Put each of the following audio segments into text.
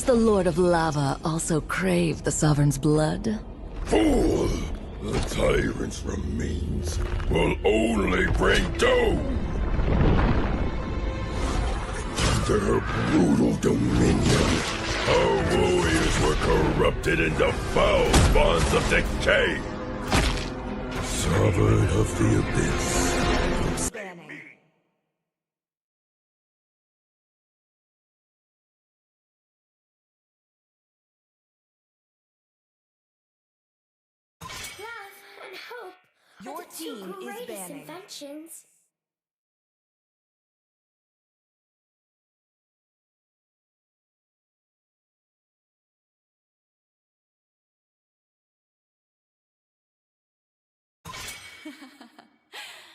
Does the Lord of Lava also crave the Sovereign's blood? Fool! The tyrant's remains will only bring doom! Under her brutal dominion, our warriors were corrupted into foul bonds of decay! Sovereign of the Abyss. Banning. Love and hope Your are the two team is greatest banning. inventions.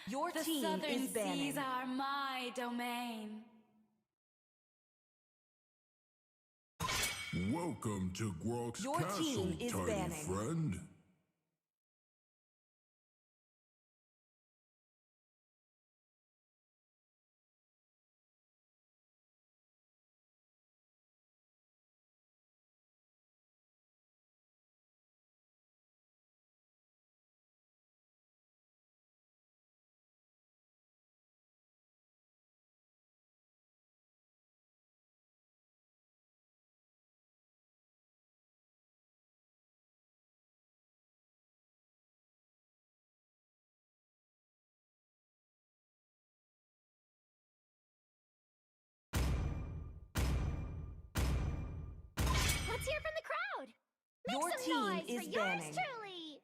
Your The team southern is banning. seas are my domain. Welcome to Grok's Your castle, team is tiny banning. friend. Let's hear from the crowd. Make Your some team noise is for banning. yours truly.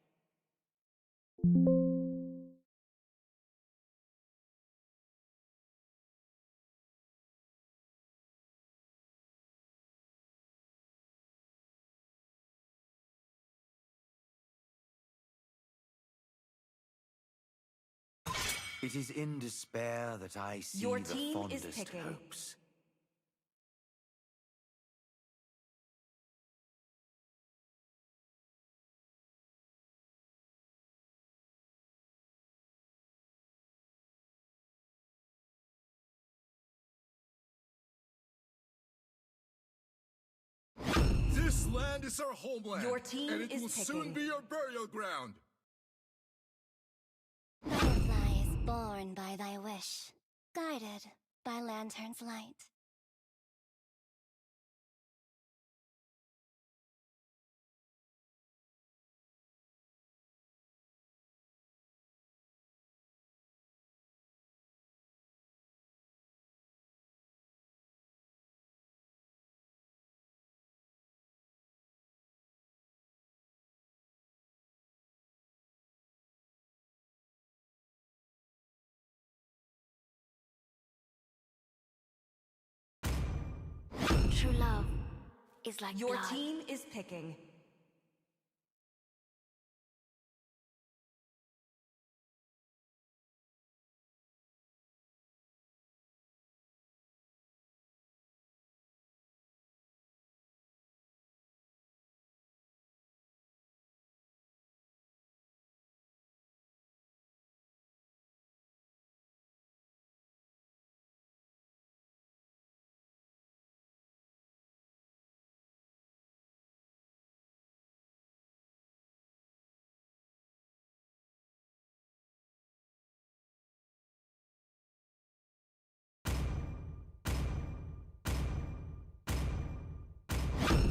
It is in despair that I see Your the team is fondest picking. hopes. This land is our homeland, Your team and it is will soon picking. be our burial ground. Butterflies born by thy wish, guided by lantern's light. True love is like Your blood. team is picking.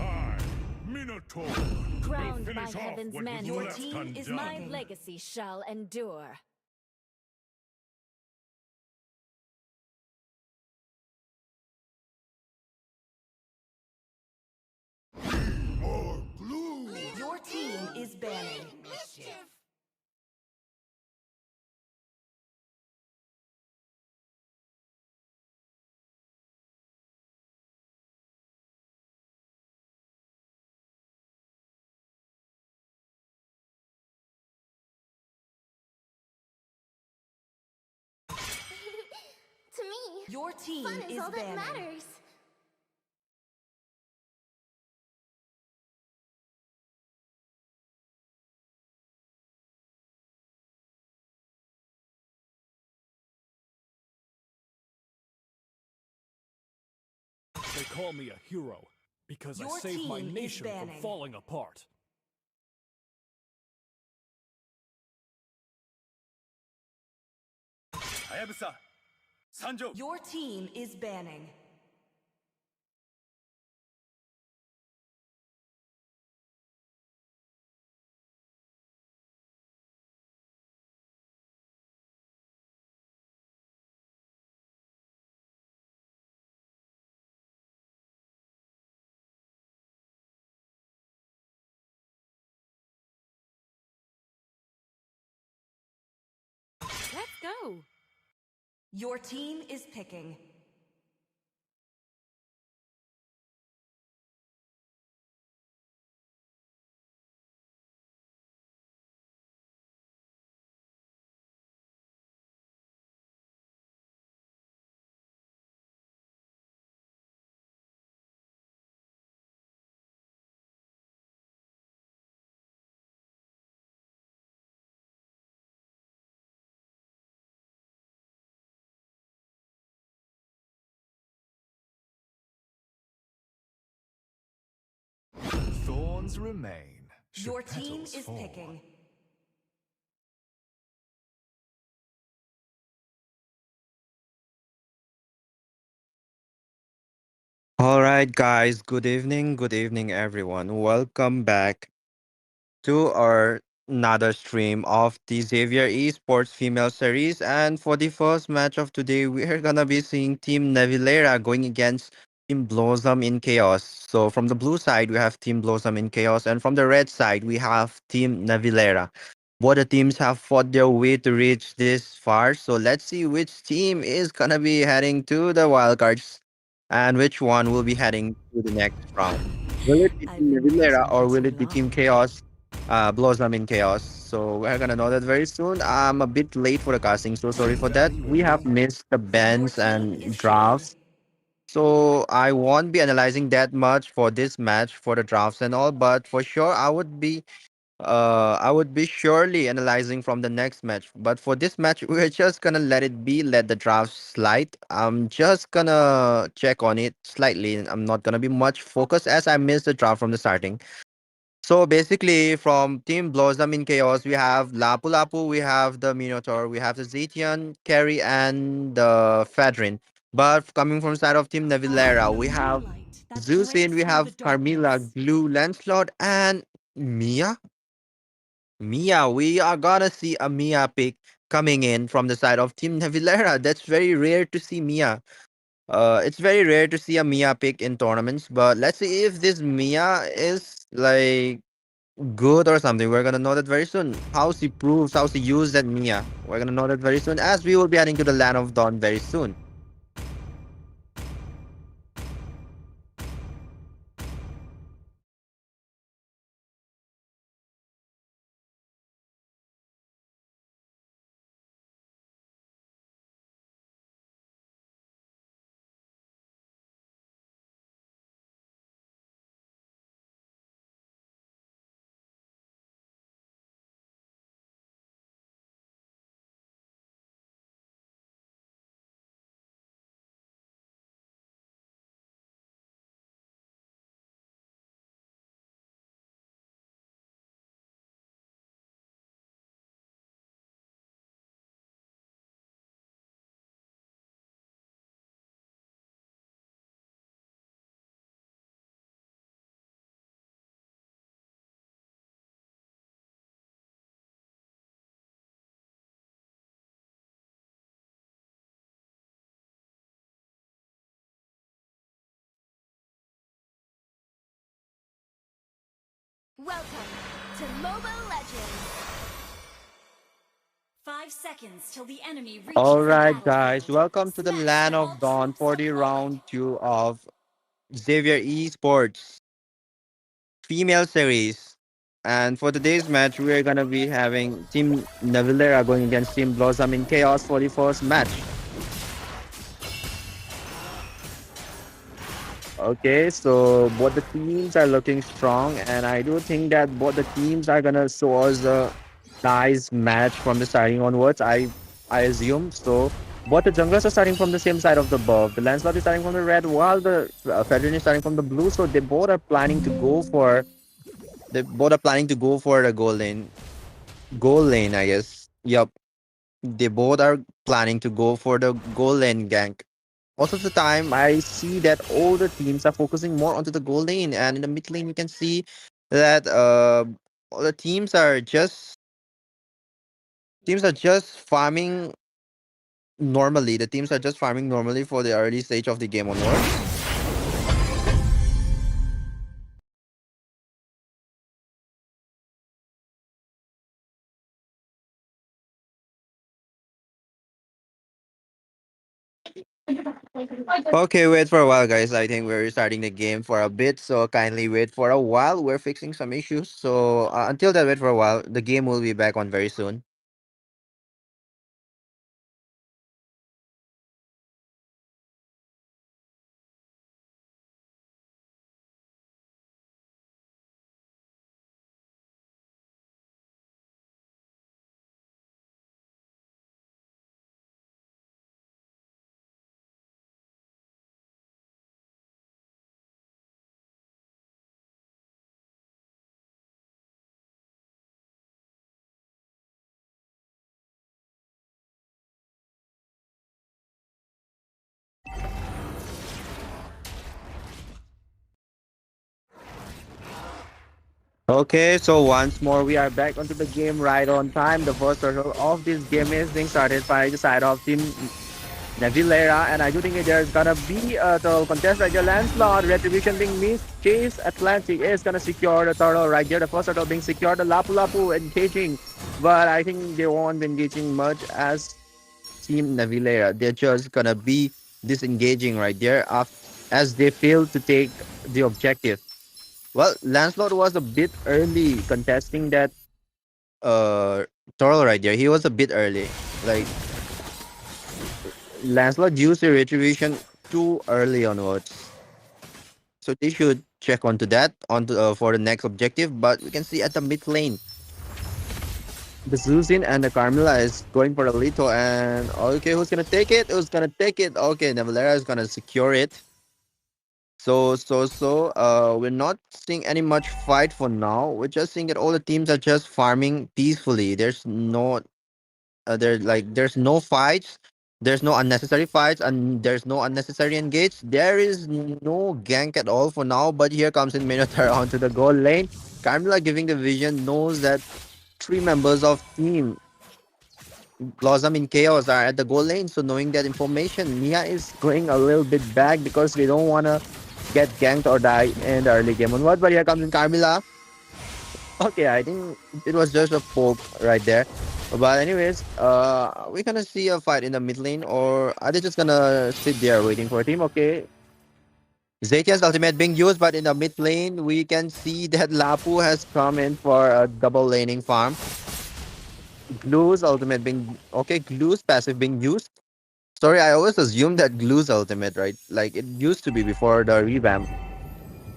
I, Minotaur, Crowned will by finish off heaven's what was mandate, Your left team is undone. my picking. legacy shall endure. More glue! Your team is banning. To me, Your team fun is is all that banning. matters. They call me a hero, Because I Your saved my team is nation from banning. falling apart. Hayabusa, Sanjo. Your team is banning. Let's go. Your team is picking. Thorns remain. should Your team petals is fall. picking. All right, guys. Good evening, everyone. Welcome back to our another stream of the Xavier Esports Female Series. And for the first match of today, we're gonna be seeing Team Nevilera going against Team Blossom in Chaos. So from the blue side, we have Team Blossom in Chaos, and from the red side, we have Team Nevilera. Both the teams have fought their way to reach this far. So let's see which team is gonna be heading to the wildcards and which one will be heading to the next round. Will it be I've Team been Nevilera losing or for will too it be Team long. Chaos? Blossom in Chaos. So we're gonna know that very soon. I'm a bit late for the casting, so sorry for that. Value We have away. missed the Your bans team and is picking. drafts. So I won't be analyzing that much for this match for the drafts and all, but for sure I would be surely analyzing from the next match. But for this match, we're just gonna let it be, let the draft slide. I'm just gonna check on it slightly. I'm not gonna be much focused as I missed the draft from the starting. So basically, from Team Blossom in Chaos, we have Lapu Lapu, we have the Minotaur, we have the Zetian, Carrie, and the Fadrin. But coming from side of Team Nevilera, we have Zeusin, we have Carmilla, Glue, Lancelot, and Mia. Mia, we are gonna see a Mia pick coming in from the side of Team Nevilera. That's very rare to see Mia. It's very rare to see a Mia pick in tournaments, but let's see if this Mia is like good or something. We're gonna know that very soon. How she proves, how she used that Mia. We're gonna know that very soon as we will be heading to the Land of Dawn very soon. Welcome to Mobile Legends. 5 seconds till the enemy reaches All the right, guys, battlefield. welcome to the Smash Land them all of Dawn troops for the deployed. round two of Xavier Esports Female Series. And for today's match, we're gonna be having Team Navilera going against Team Blossom in Chaos for the first match. Okay, so both the teams are looking strong, and I do think that both the teams are gonna show us a nice match from the starting onwards. I assume so. Both the junglers are starting from the same side of the buff. The Lancelot is starting from the red, while the Fedrin is starting from the blue. So they both are planning to go for. They both are planning to go for the goal lane. Goal lane, I guess. Yup. They both are planning to go for the goal lane gank. Most of the time, I see that all the teams are focusing more onto the goal lane, and in the mid lane, we can see that all the teams are just farming normally. The teams are just farming normally for the early stage of the game onwards. Okay, wait for a while, guys. I think we're restarting the game for a bit, so kindly wait for a while. We're fixing some issues, so until that, wait for a while. The game will be back on very soon. Okay, so once more we are back onto the game right on time. The first turtle of this game is being started by the side of Team Navilera, and I do think there's gonna be a turtle contest right here. Lancelot, Retribution being missed. Chase Atlantic is gonna secure the turtle right here. The first turtle being secured. The Lapu Lapu engaging, but I think they won't be engaging much as Team Navilera. They're just gonna be disengaging right there as they fail to take the objective. Well, Lancelot was a bit early contesting that uh turtle right there. He was a bit early. Like Lancelot used the retribution too early onwards. So they should check onto that onto for the next objective. But we can see at the mid lane, the Zuzin and the Carmilla is going for a little, and okay, who's gonna take it? Who's gonna take it? Okay, Navalera is gonna secure it. We're not seeing any much fight for now. We're just seeing that all the teams are just farming peacefully. There's no fights. There's no unnecessary fights, and there's no unnecessary engage. There is no gank at all for now. But here comes in Minotaur onto the goal lane. Carmilla giving the vision knows that three members of team Blossom in Chaos are at the goal lane. So knowing that information, Mia is going a little bit back because they don't wanna get ganked or die in the early game onward. But here comes in Carmilla. Okay, I think it was just a poke right there. But anyways, we're gonna see a fight in the mid lane, or are they just gonna sit there waiting for a team? Okay. Zetian's ultimate being used, but in the mid lane, we can see that Lapu has come in for a double laning farm. Glue's ultimate being okay, Glue's passive being used. Sorry, I always assumed that Glue's ultimate, right? Like it used to be before the revamp.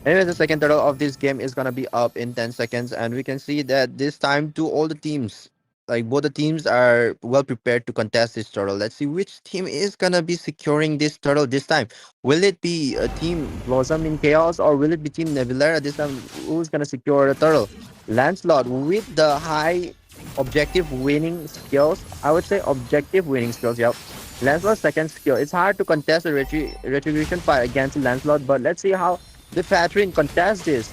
Anyway, the second turtle of this game is gonna be up in 10 seconds, and we can see that this time to all the teams, like both the teams are well prepared to contest this turtle. Let's see which team is gonna be securing this turtle this time. Will it be a team Blossom in Chaos, or will it be Team Navilera this time? Who's gonna secure the turtle? Lancelot with the high objective winning skills. I would say objective winning skills. Yep. Lancelot's second skill. It's hard to contest a retribution fight against Lancelot, but let's see how the Fatrin contests this.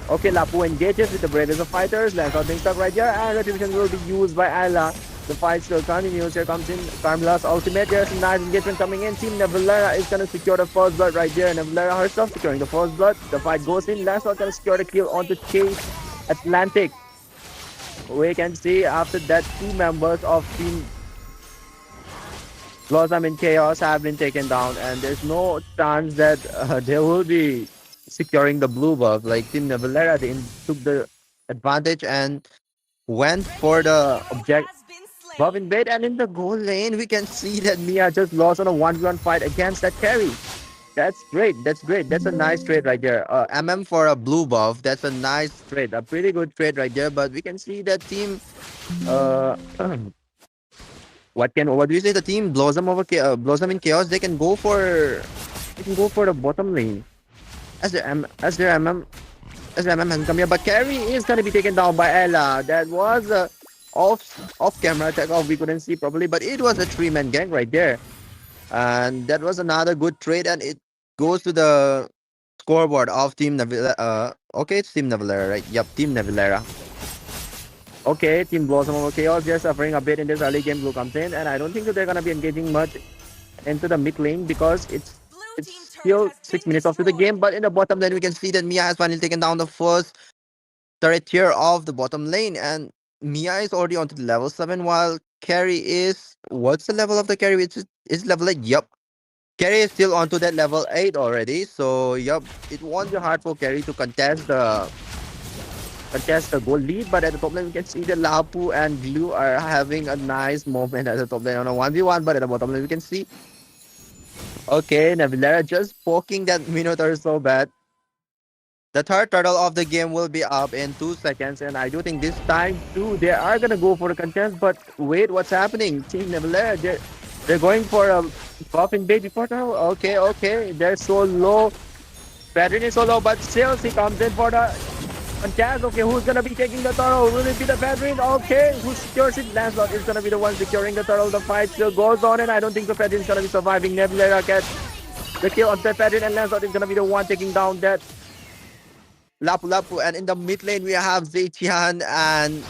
Okay, Lapu engages with the bravest of fighters. Lancelot being stuck right here, and retribution will be used by Ayla. The fight still continues. Here comes in Carmilla's ultimate. There's a nice engagement coming in. Team Navalera is going to secure the first blood right there. Navalera herself securing the first blood. The fight goes in. Lancelot going to secure the kill onto Chase Atlantic. We can see after that, two members of Team Blossom in Chaos have been taken down, and there's no chance that they will be securing the blue buff. Like Team Navalera, they took the advantage and went for the object Has been slain. buff invade, and in the goal lane, we can see that Mia just lost on a 1v1 fight against that carry. That's great. That's great. That's a nice trade right there. MM for a blue buff. That's a nice trade. A pretty good trade right there. But we can see that team. What do you say? The team Blossom Blossom in Chaos. They can go for the bottom lane. As their MM hasn't come here, but Carry is gonna be taken down by Ella. That was a off camera attack off. We couldn't see properly, but it was a 3-man gang right there, and that was another good trade. And it goes to the scoreboard of Team Navilla. Okay, it's Team Navillera, right? Yep, Team Navillera. Okay, Team Blossom over Chaos. They're suffering a bit in this early game. Blue comes in, and I don't think that they're gonna be engaging much into the mid lane because it's still 6 minutes after the game. But in the bottom lane, we can see that Mia has finally taken down the first turret tier of the bottom lane, and Mia is already on to level 7, while Carry is what's the level of the Carry? It's level 8. Yup. Carry is still onto that level 8 already. So yup, it won't be hard for Carry to contest the goal lead, but at the top lane we can see that Lapu and Glue are having a nice moment at the top lane on a 1v1, but at the bottom lane we can see okay, Navillera just poking that Minotaur so bad. The third turtle of the game will be up in 2 seconds, and I do think this time too they are gonna go for the contest. But wait, what's happening? Team Navillera, they're going for a buff in bait before turtle. Okay, they're so low. Pattern is so low, but still he comes in for the contest. Okay, who's gonna be taking the turtle? Will it be the Pattern? Okay, who secures it? Lancelot is gonna be the one securing the turtle. The fight still goes on, and I don't think the Pattern is gonna be surviving. Navillera gets the kill on the Pattern, and Lancelot is gonna be the one taking down that Lapu. And in the mid lane, we have Zetian and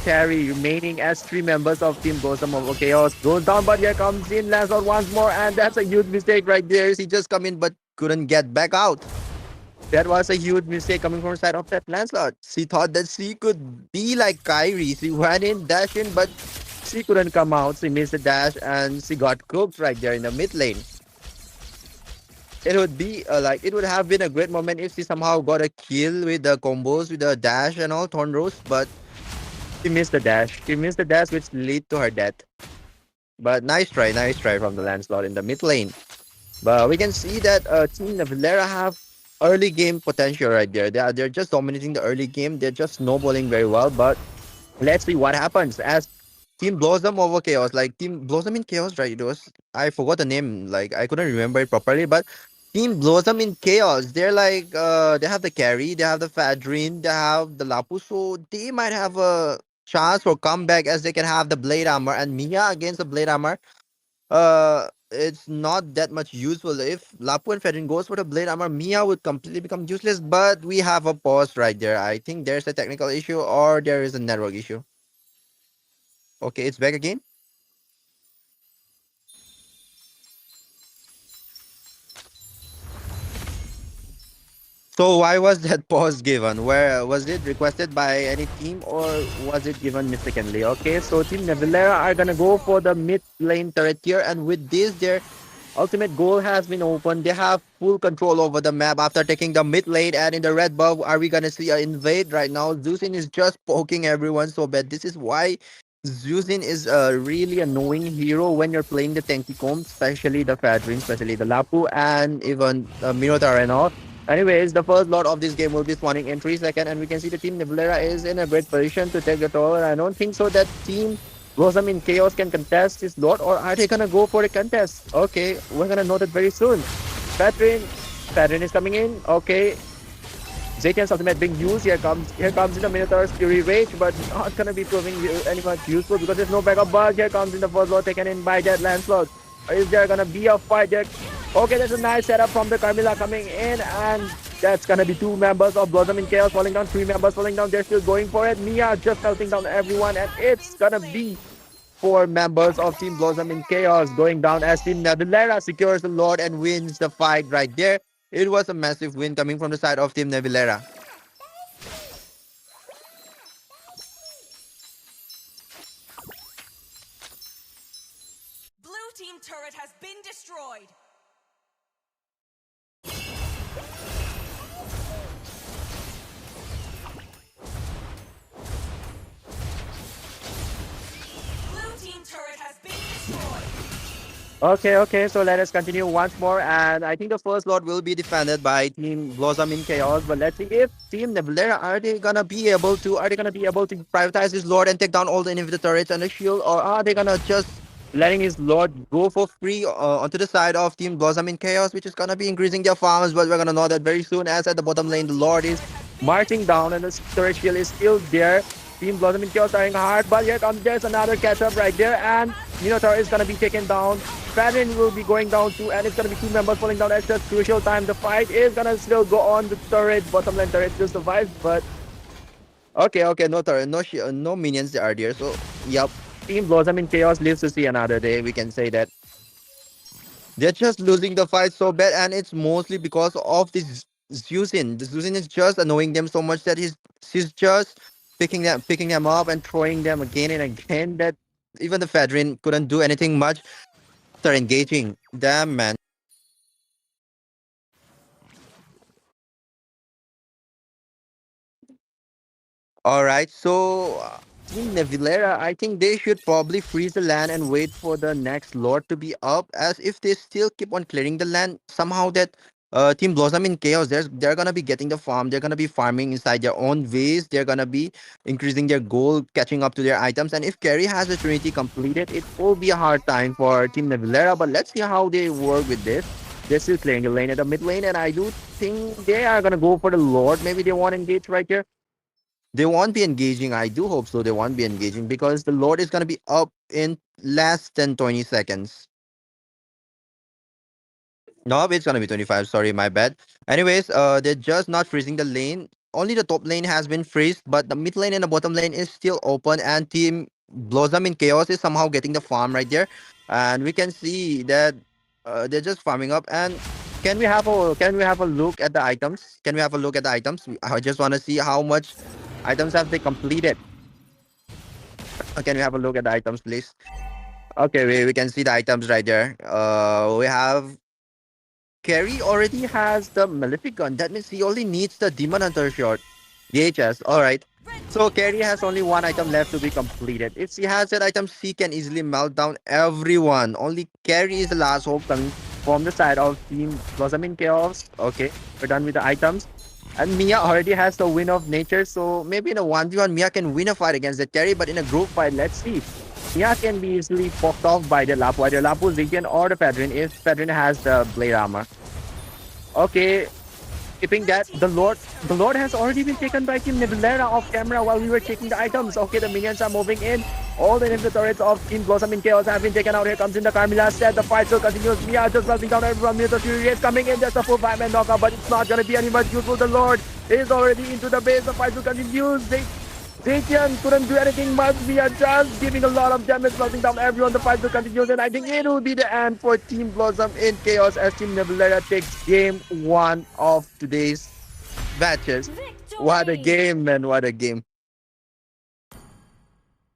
Carry remaining as 3 members of Team Blossom of Chaos. Goes down, but here comes in Lancelot once more, and that's a huge mistake right there. He just come in but couldn't get back out. That was a huge mistake coming from the side of that Lancelot. She thought that she could be like Kyrie. She went in, dashed in, but she couldn't come out. She missed the dash, and she got cooked right there in the mid lane. It would be it would have been a great moment if she somehow got a kill with the combos with the dash and all Thornrose, but she missed the dash. She missed the dash, which lead to her death. But nice try from the Lancelot in the mid lane. But we can see that Team Navillera have early game potential right there. They're just dominating the early game. They're just snowballing very well. But let's see what happens as Team Blossom over Chaos. Like Team Blossom in Chaos, right? It was I forgot the name. Like I couldn't remember it properly, but Team Blossom in Chaos. They're like they have the Carry, they have the Fadrin, they have the Lapu, so they might have a chance for comeback as they can have the Blade Armor, and Mia against the Blade Armor. It's not that much useful. If Lapu and Fadrin goes for the Blade Armor, Mia would completely become useless. But we have a pause right there. I think there's a technical issue or there is a network issue. Okay, it's back again. So why was that pause given? Where was it requested by any team or was it given mistakenly? Okay, so Team Navillera are gonna go for the mid lane turret here, and with this, their ultimate goal has been opened. They have full control over the map after taking the mid lane, and in the red buff, are we gonna see an invade right now? Zeusin is just poking everyone so bad. This is why Zeusin is a really annoying hero when you're playing the tanky comp, especially the Fadrin, especially the Lapu, and even Minotaur and all. Anyways, the first lot of this game will be spawning in 3 seconds, and we can see the Team Navillera is in a great position to take the tower. I don't think so that Team Blossom in Chaos can contest this lot, or are they gonna go for a contest? Okay, we're gonna know that very soon. Fadrin is coming in. Okay, Zetian's ultimate being used. Here comes in the Minotaur's Fury Rage, but not gonna be proving any much useful because there's no backup. But here comes in the first lot taken in by that Lancelot. Is there gonna be a fight there? Okay, there's a nice setup from the Carmilla coming in, and that's gonna be 2 members of Blossom in Chaos falling down, 3 members falling down. They're still going for it. Mia just melting down everyone, and it's gonna be 4 members of Team Blossom in Chaos going down as Team Navillera secures the Lord and wins the fight right there. It was a massive win coming from the side of Team Navillera. Blue team turret has been destroyed. Blue team turret has been destroyed. Okay, so let us continue once more, and I think the first lot will be defended by Team Blossom in Chaos, but let's see if Team Navillera, are they gonna be able to prioritize this lord and take down all the inhibitor turrets and the shield, or are they gonna just letting his lord go for free onto the side of Team Blossom in Chaos, which is gonna be increasing their farms. But we're gonna know that very soon, as at the bottom lane, the Blue lord team's is turret has been marching down and destroyed. the turret shield is still there. Team Blossom in Chaos trying hard, but here comes there's another catch up right there, and Minotaur is gonna be taken down. Fadrin will be going down too, and it's gonna be two members falling down at such crucial time. The fight is gonna still go on. The turret, bottom lane turret still survives, but okay, no turret, no minions are there. So yep, Team Blossom in Chaos lives to see another day. We can say that. They're just losing the fight so bad, and it's mostly because of this Zeusin. The Zeusin is just annoying them so much that he's just picking them up and throwing them again and again. That even the Fedrin couldn't do anything much. They're engaging. Damn man. All right, so Team Nevilera, I think they should probably freeze the land and wait for the next lord to be up. As if they still keep on clearing the land, somehow that Team Blossom in Chaos, they're gonna be getting the farm. They're gonna be farming inside their own ways. They're gonna be increasing their gold, catching up to their items. And if Carry has the Trinity completed, it will be a hard time for Team Nevilera. But let's see how they work with this. They're still clearing the lane at the mid lane, and I do think they are gonna go for the lord. Maybe they want to engage right here. They won't be engaging. I do hope so. They won't be engaging because the Lord is going to be up in less than 20 seconds. No, it's going to be 25. Sorry, my bad. Anyways, they're just not freezing the lane. Only the top lane has been freezed, but the mid lane and the bottom lane is still open. And Team Blossom in Chaos is somehow getting the farm right there. And we can see that they're just farming up. And can we have a look at the items? Can we have a look at the items? I just want to see how much items have they completed. Can we have a look at the items, please? Okay, we can see the items right there. We have Carrie already has the Malefic gun. That means he only needs the Demon Hunter shot. DHS. All right. Red So team Carrie has has only one item destroyed. left to be completed. If she has that item, she can easily melt down everyone. Only Carrie is the last hope coming from the side of Team Blossom in Chaos. Okay, we're done with the items. And Mia already has the win of nature, so maybe in a 1v1, Mia can win a fight against the Terry, but in a group fight, let's see. Mia can be easily poked off by the Lapu, either Lapu, Zigian, or the Fedrin if Fedrin has the blade armor. Okay, keeping Blue that, team's base The turret Lord has has been already been taken destroyed. by Team Nebulera off camera while we were taking the items. Okay, the minions are moving in. All the ninja turrets of Team Blossom in Chaos have been taken out. Here comes in the Carmilla set. The fight still continues. Mia just melting down everyone. Mia the Fury is coming in. There's a full 5-man knockout, but it's not gonna be any much useful. The Lord is already into the base. The fight still continues. Zetian couldn't do anything much. We are just giving a lot of damage, melting down everyone. The fight will continue, and I think it will be the end for Team Blossom in Chaos as Team Nebulera takes game one of today's matches. What a Victory! game, man. What a game.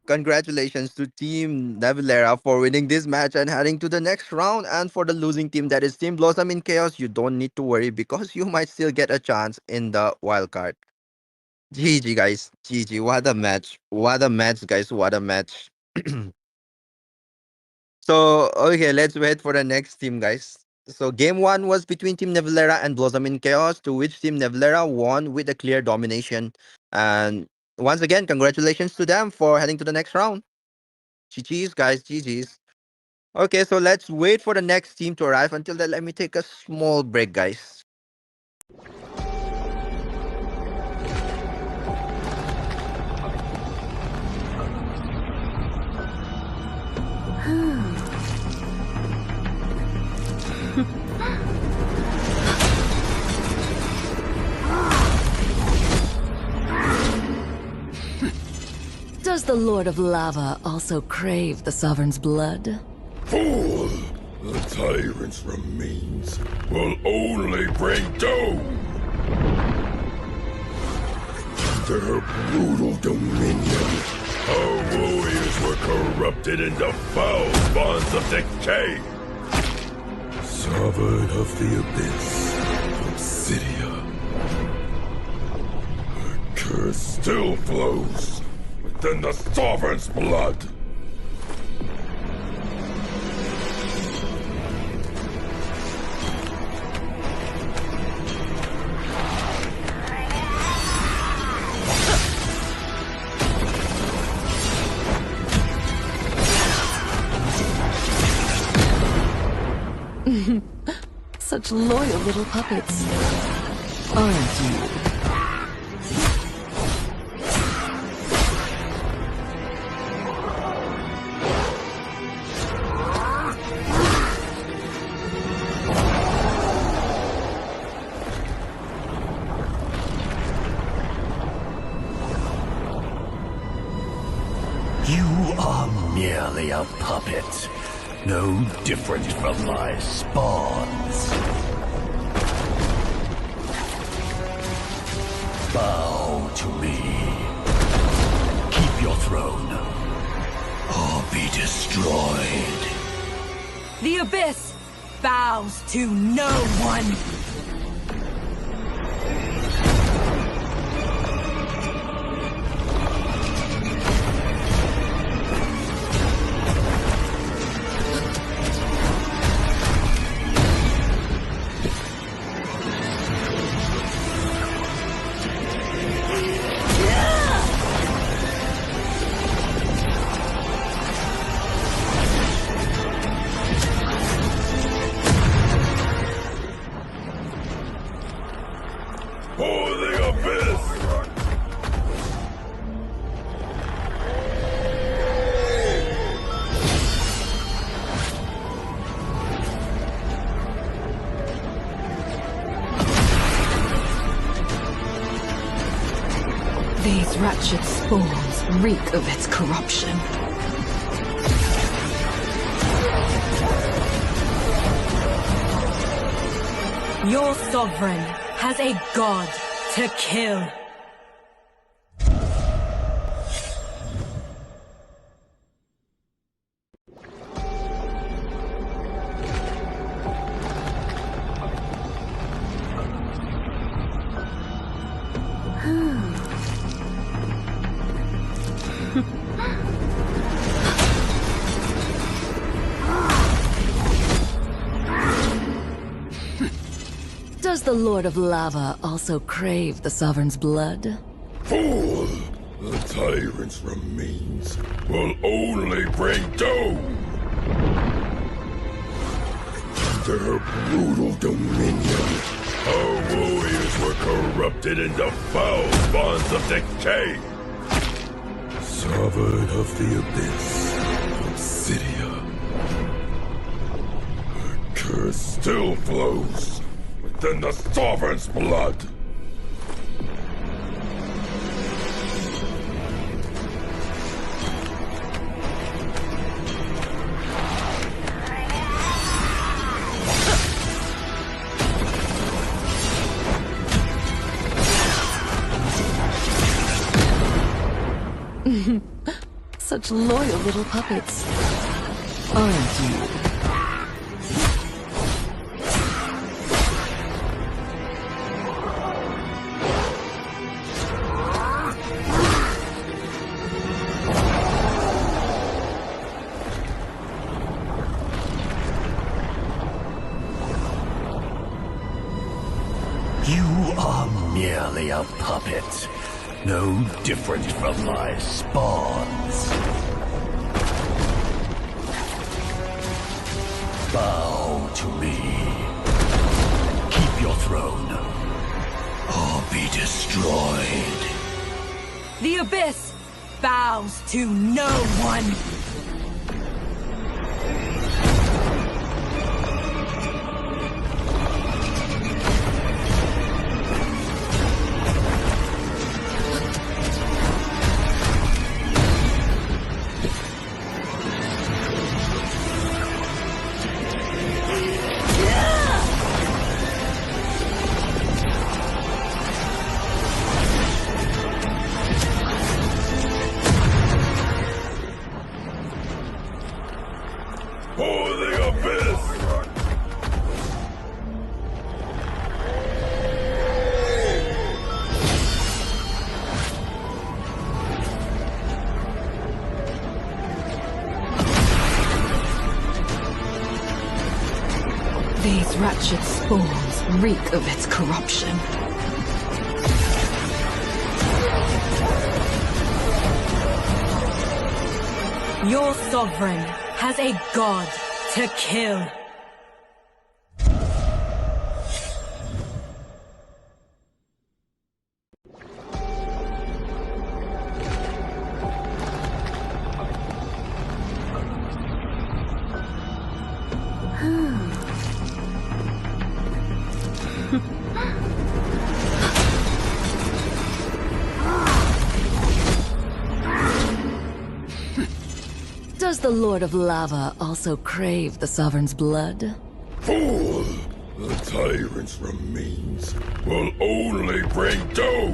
Congratulations to Team Nebulera for winning this match and heading to the next round. And for the losing team, that is Team Blossom in Chaos, you don't need to worry because you might still get a chance in the wild card. GG, guys. GG. What a match. What a match, guys. What a match. So, okay, let's wait for the next team, guys. So, game one was between Team Nevalera and Blossom in Chaos, to which Team Nevalera won with a clear domination. And once again, congratulations to them for heading to the next round. GG's, guys. GG's. Okay, so let's wait for the next team to arrive. Until then, let me take a small break, guys. Does the Lord of Lava also crave the Sovereign's blood? Fool! The tyrant's remains will only bring doom! Under her brutal dominion, our warriors were corrupted into foul bonds of decay! Sovereign of the Abyss, Obsidia. Her curse still flows within the Sovereign's blood! Such loyal little puppets. Aren't you? You are merely a puppet, no different from my spawns. Bow to me. Keep your throne, or be destroyed. The Abyss bows to no one. For the Abyss! These wretched spawns reek of its corruption. Your sovereign has a god to kill. Does the Lord of Lava also crave the Sovereign's blood? Fool! The tyrant's remains will only bring doom! Under her brutal dominion, our warriors were corrupted into foul bonds of decay! Sovereign of the Abyss, Obsidia. Her curse still flows within the Sovereign's blood! Such loyal little puppets. Aren't you? You are merely a puppet, no different from my spawns. Bow to me. Keep your throne, or be destroyed. The Abyss bows to no one. For the Abyss! These wretched spawns reek of its corruption. Your sovereign has a god to kill. Does the Lord of Lava also crave the Sovereign's blood? Fool! The tyrant's remains will only bring doom!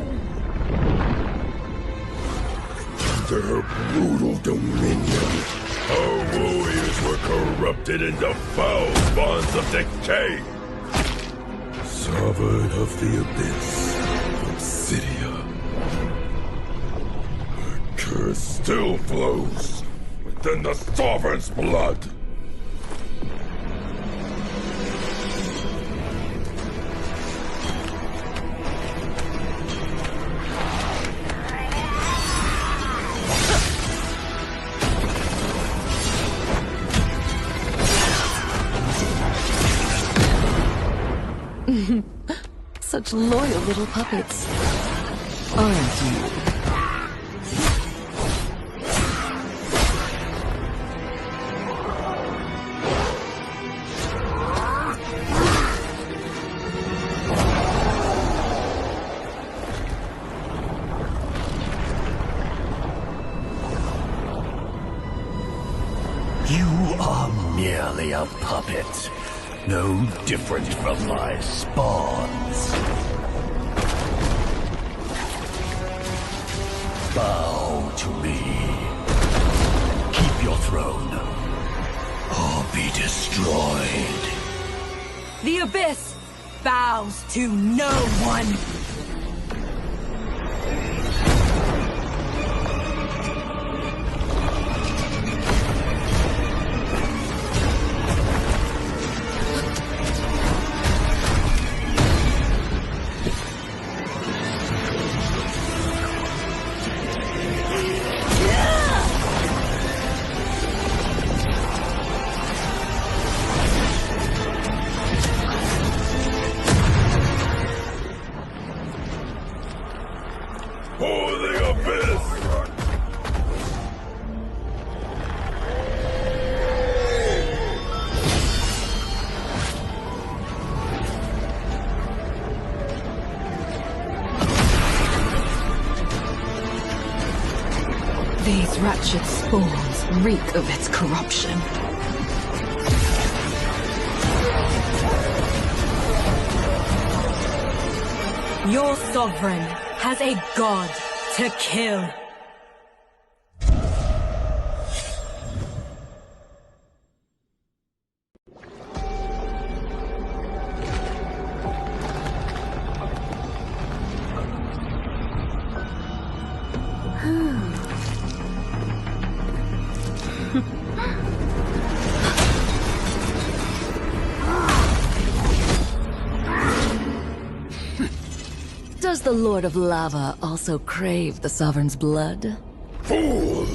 Under her brutal dominion, our warriors were corrupted into foul bonds of decay! Sovereign of the Abyss, Obsidia. Her curse still flows within the Sovereign's blood! Such loyal little puppets. Aren't you? You are merely a puppet, no different from my spawns. Bow to me. Keep your throne, or be destroyed. The Abyss bows to no one. For the Abyss! These wretched spawns reek of its corruption. Your sovereign has a god to kill. Does the Lord of Lava also crave the Sovereign's blood? Fool!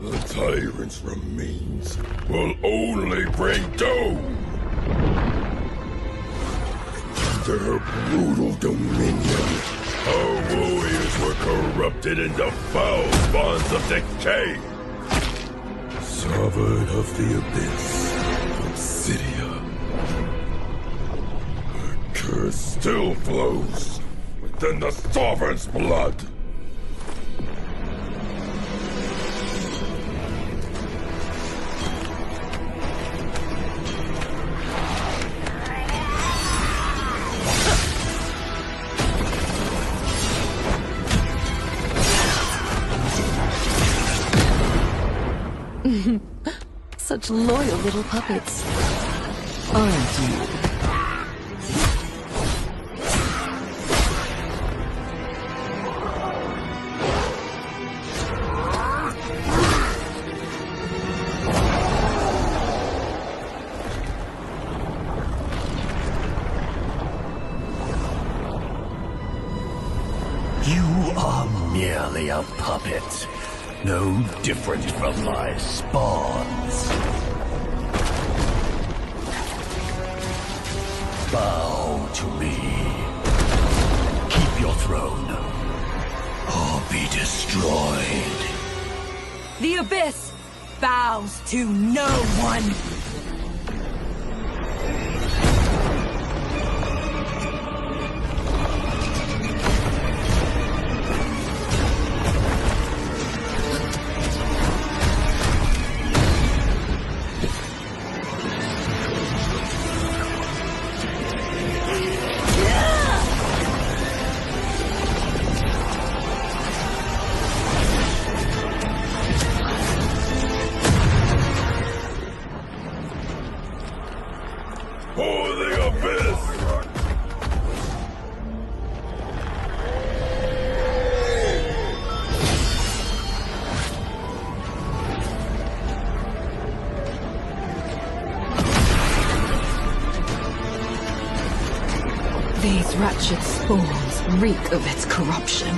The tyrant's remains will only bring doom! Under her brutal dominion, our warriors were corrupted into foul bonds of decay! Sovereign of the Abyss, Obsidia. Her curse still flows within the Sovereign's blood! Such loyal little puppets. Aren't you? You are merely a puppet, no different from my spawns. Bow to me. Keep your throne, or be destroyed. The Abyss bows to no one. These wretched spawns reek of its corruption.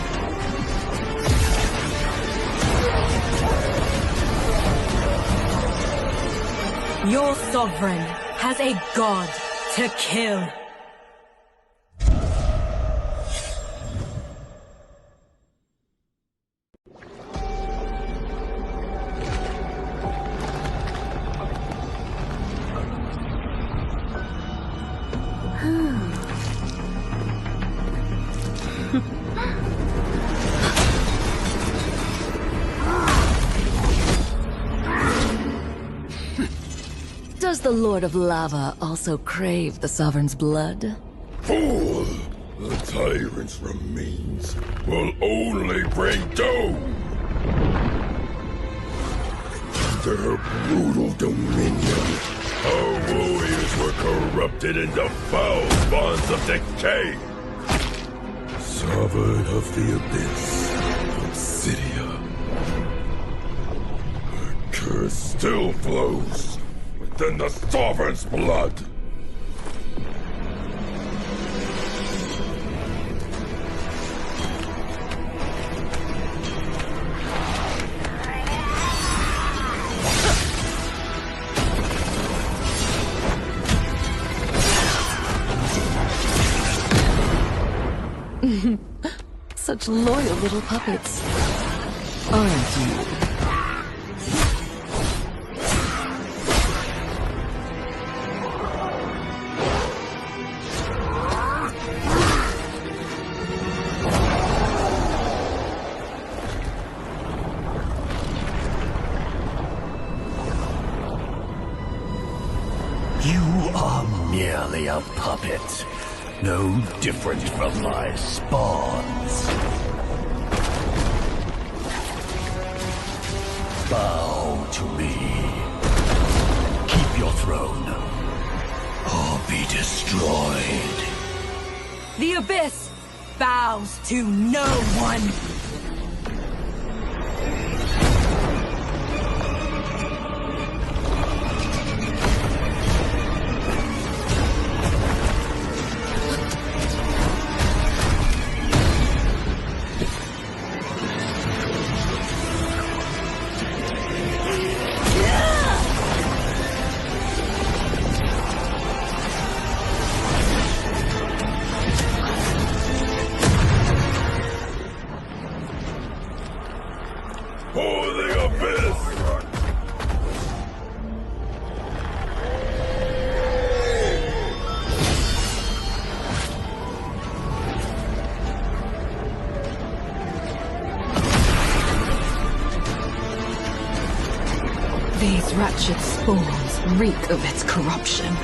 Your sovereign has a god to kill. Does the Lord of Lava also crave the Sovereign's blood? Fool! The tyrant's remains will only bring doom! Their brutal dominion, our warriors were corrupted into foul bonds of decay! Sovereign of the Abyss, Obsidia. Her curse still flows within the Sovereign's blood! Such loyal little puppets. Aren't you? You are merely a puppet, no different from my spawns. Bow to me. Keep your throne, or be destroyed. The Abyss bows to no one. For the Abyss! These wretched spawns reek of its corruption.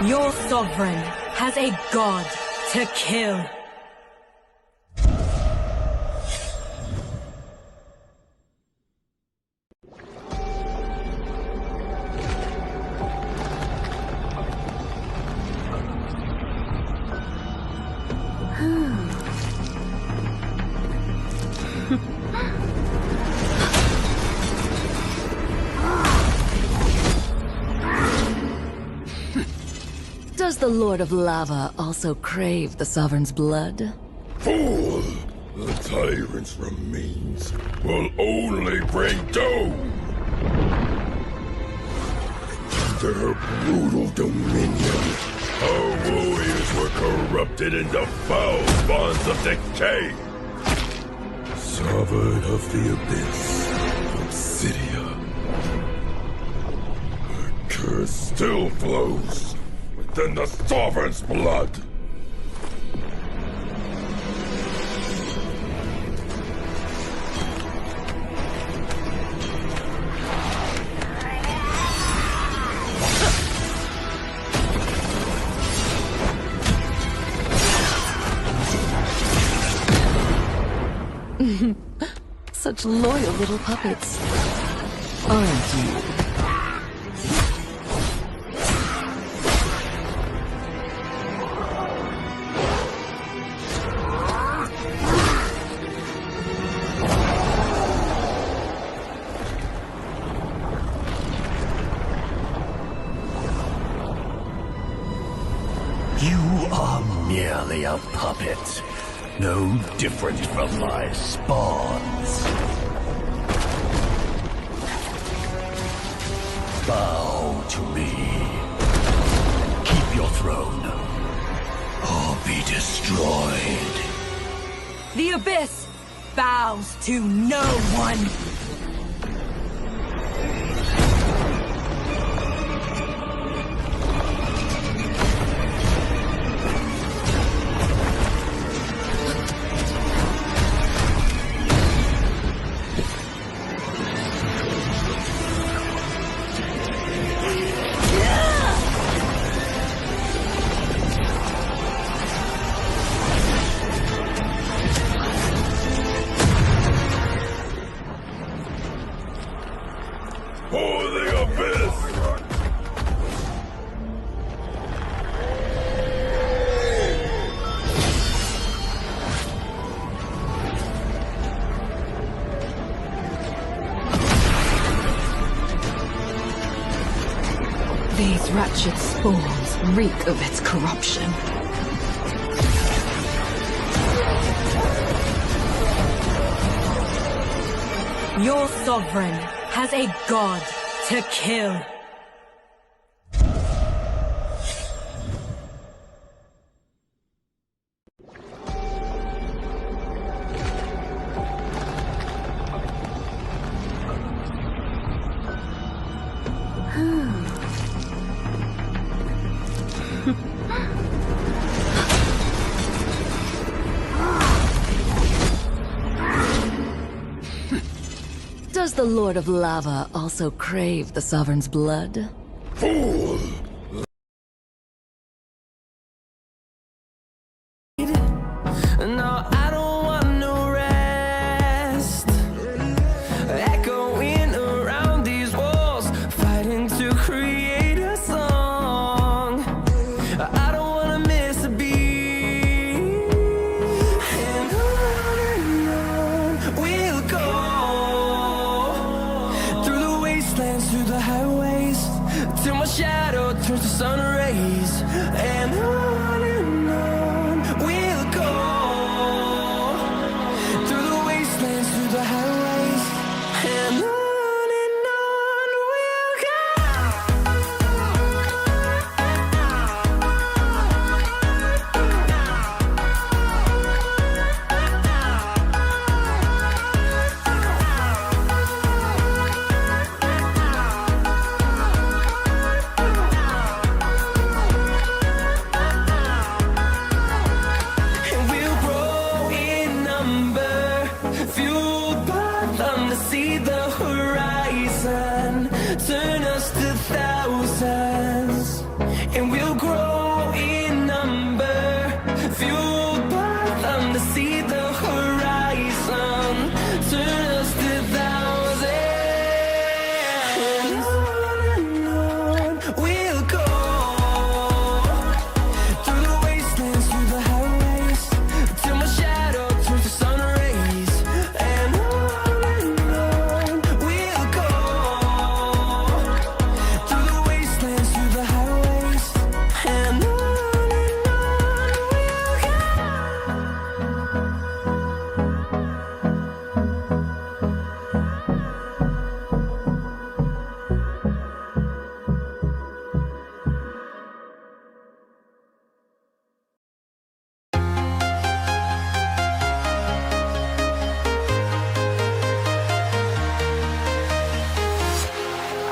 Your sovereign has a god to kill. Does the Lord of Lava also crave the Sovereign's blood? Fool! The tyrant's remains will only bring doom! Their brutal dominion, our warriors were corrupted into foul bonds of decay! Sovereign of the Abyss, Obsidia. Her curse still flows within the Sovereign's blood! Such loyal little puppets. Aren't you? You are merely a puppet, no different from my spawns. Bow to me. Keep your throne, or be destroyed. The Abyss bows to no one. For the abyss! These wretched spawns reek of its corruption. Your sovereign has a god to kill. Does the Lord of Lava also crave the Sovereign's blood? Fool! No, I don't want no rest. Echoing around these walls, fighting to create a song. I don't wanna miss a beat. And on we'll go, through the wastelands, through the highways, till my shadow turns to sun rays. And on we'll go, through the wastelands, through the highways, and on we'll and we'll grow in number, fueled by them to see the horizon, turn us to thousands. And we'll grow in number, fueled by them to see the horizon, turn us to thousands. And on we'll go, through the wastelands, through the highways, till my shadow turns to sun rays. And on we'll go, through the wastelands, through the highways, and on we'll go.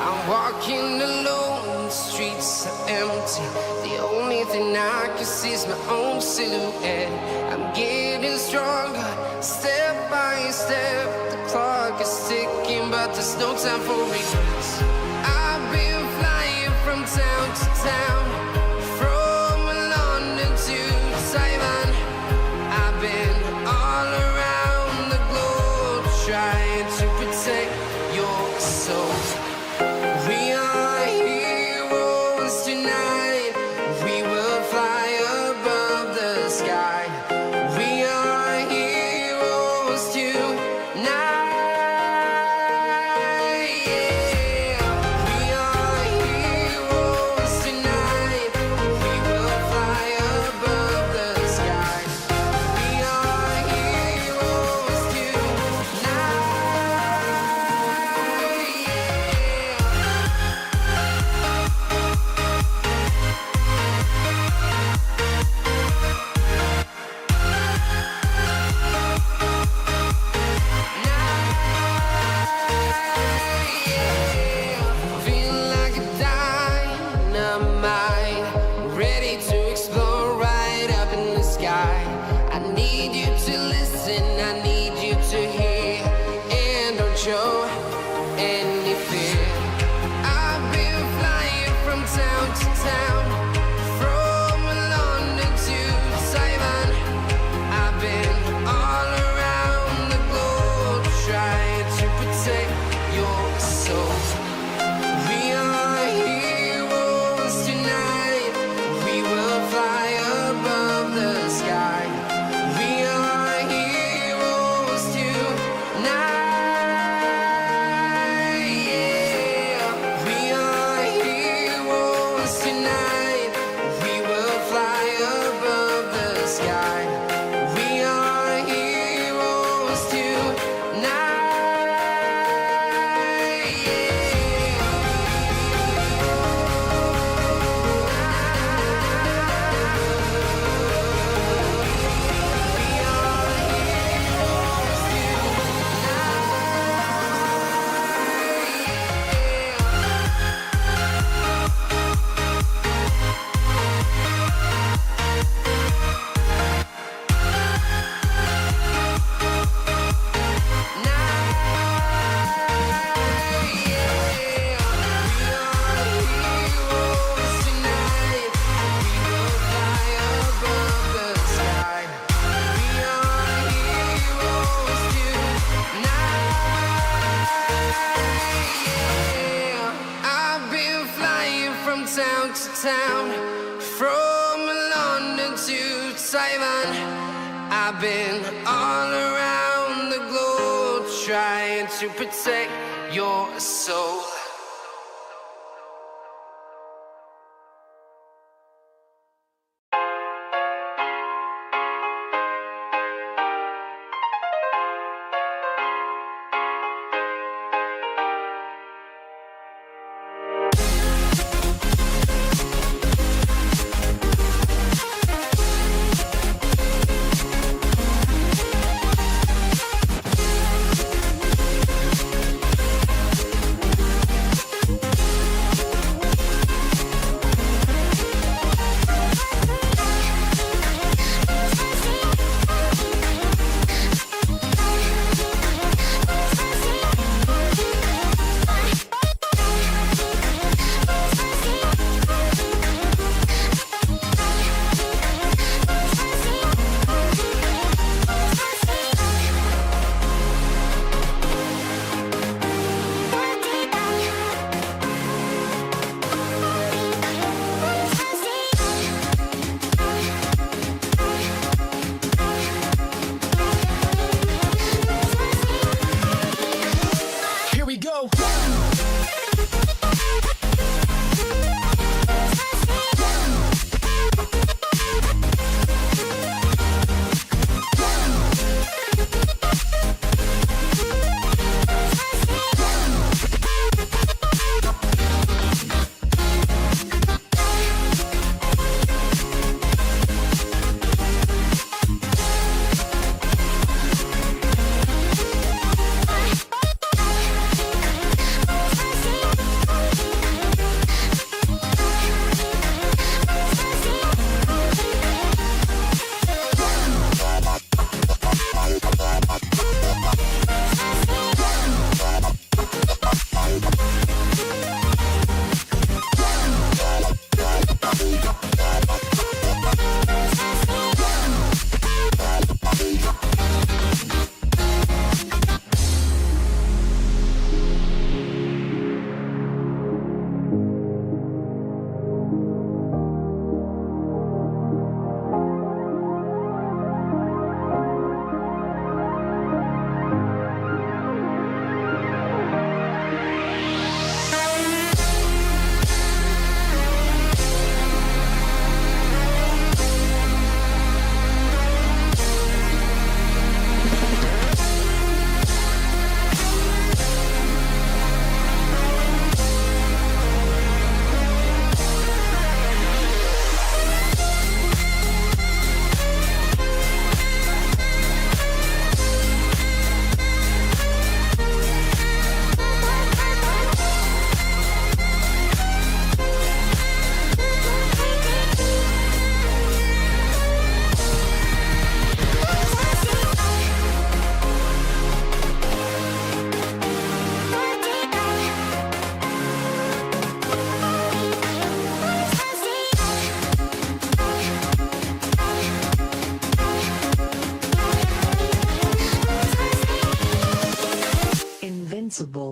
I'm walking alone, the streets are empty. The only thing I can see is my own silhouette. I'm getting stronger, step by step. The clock is ticking, but there's no time for regrets. I've been flying from town to town, from London to Taiwan. I've been all around the globe, trying to protect your soul. We are heroes tonight. We will fly above the sky. We are heroes tonight. Yeah. We are heroes tonight. We will fly town to town, from London to Taiwan. I've been all around the globe trying to protect your soul. Invincible.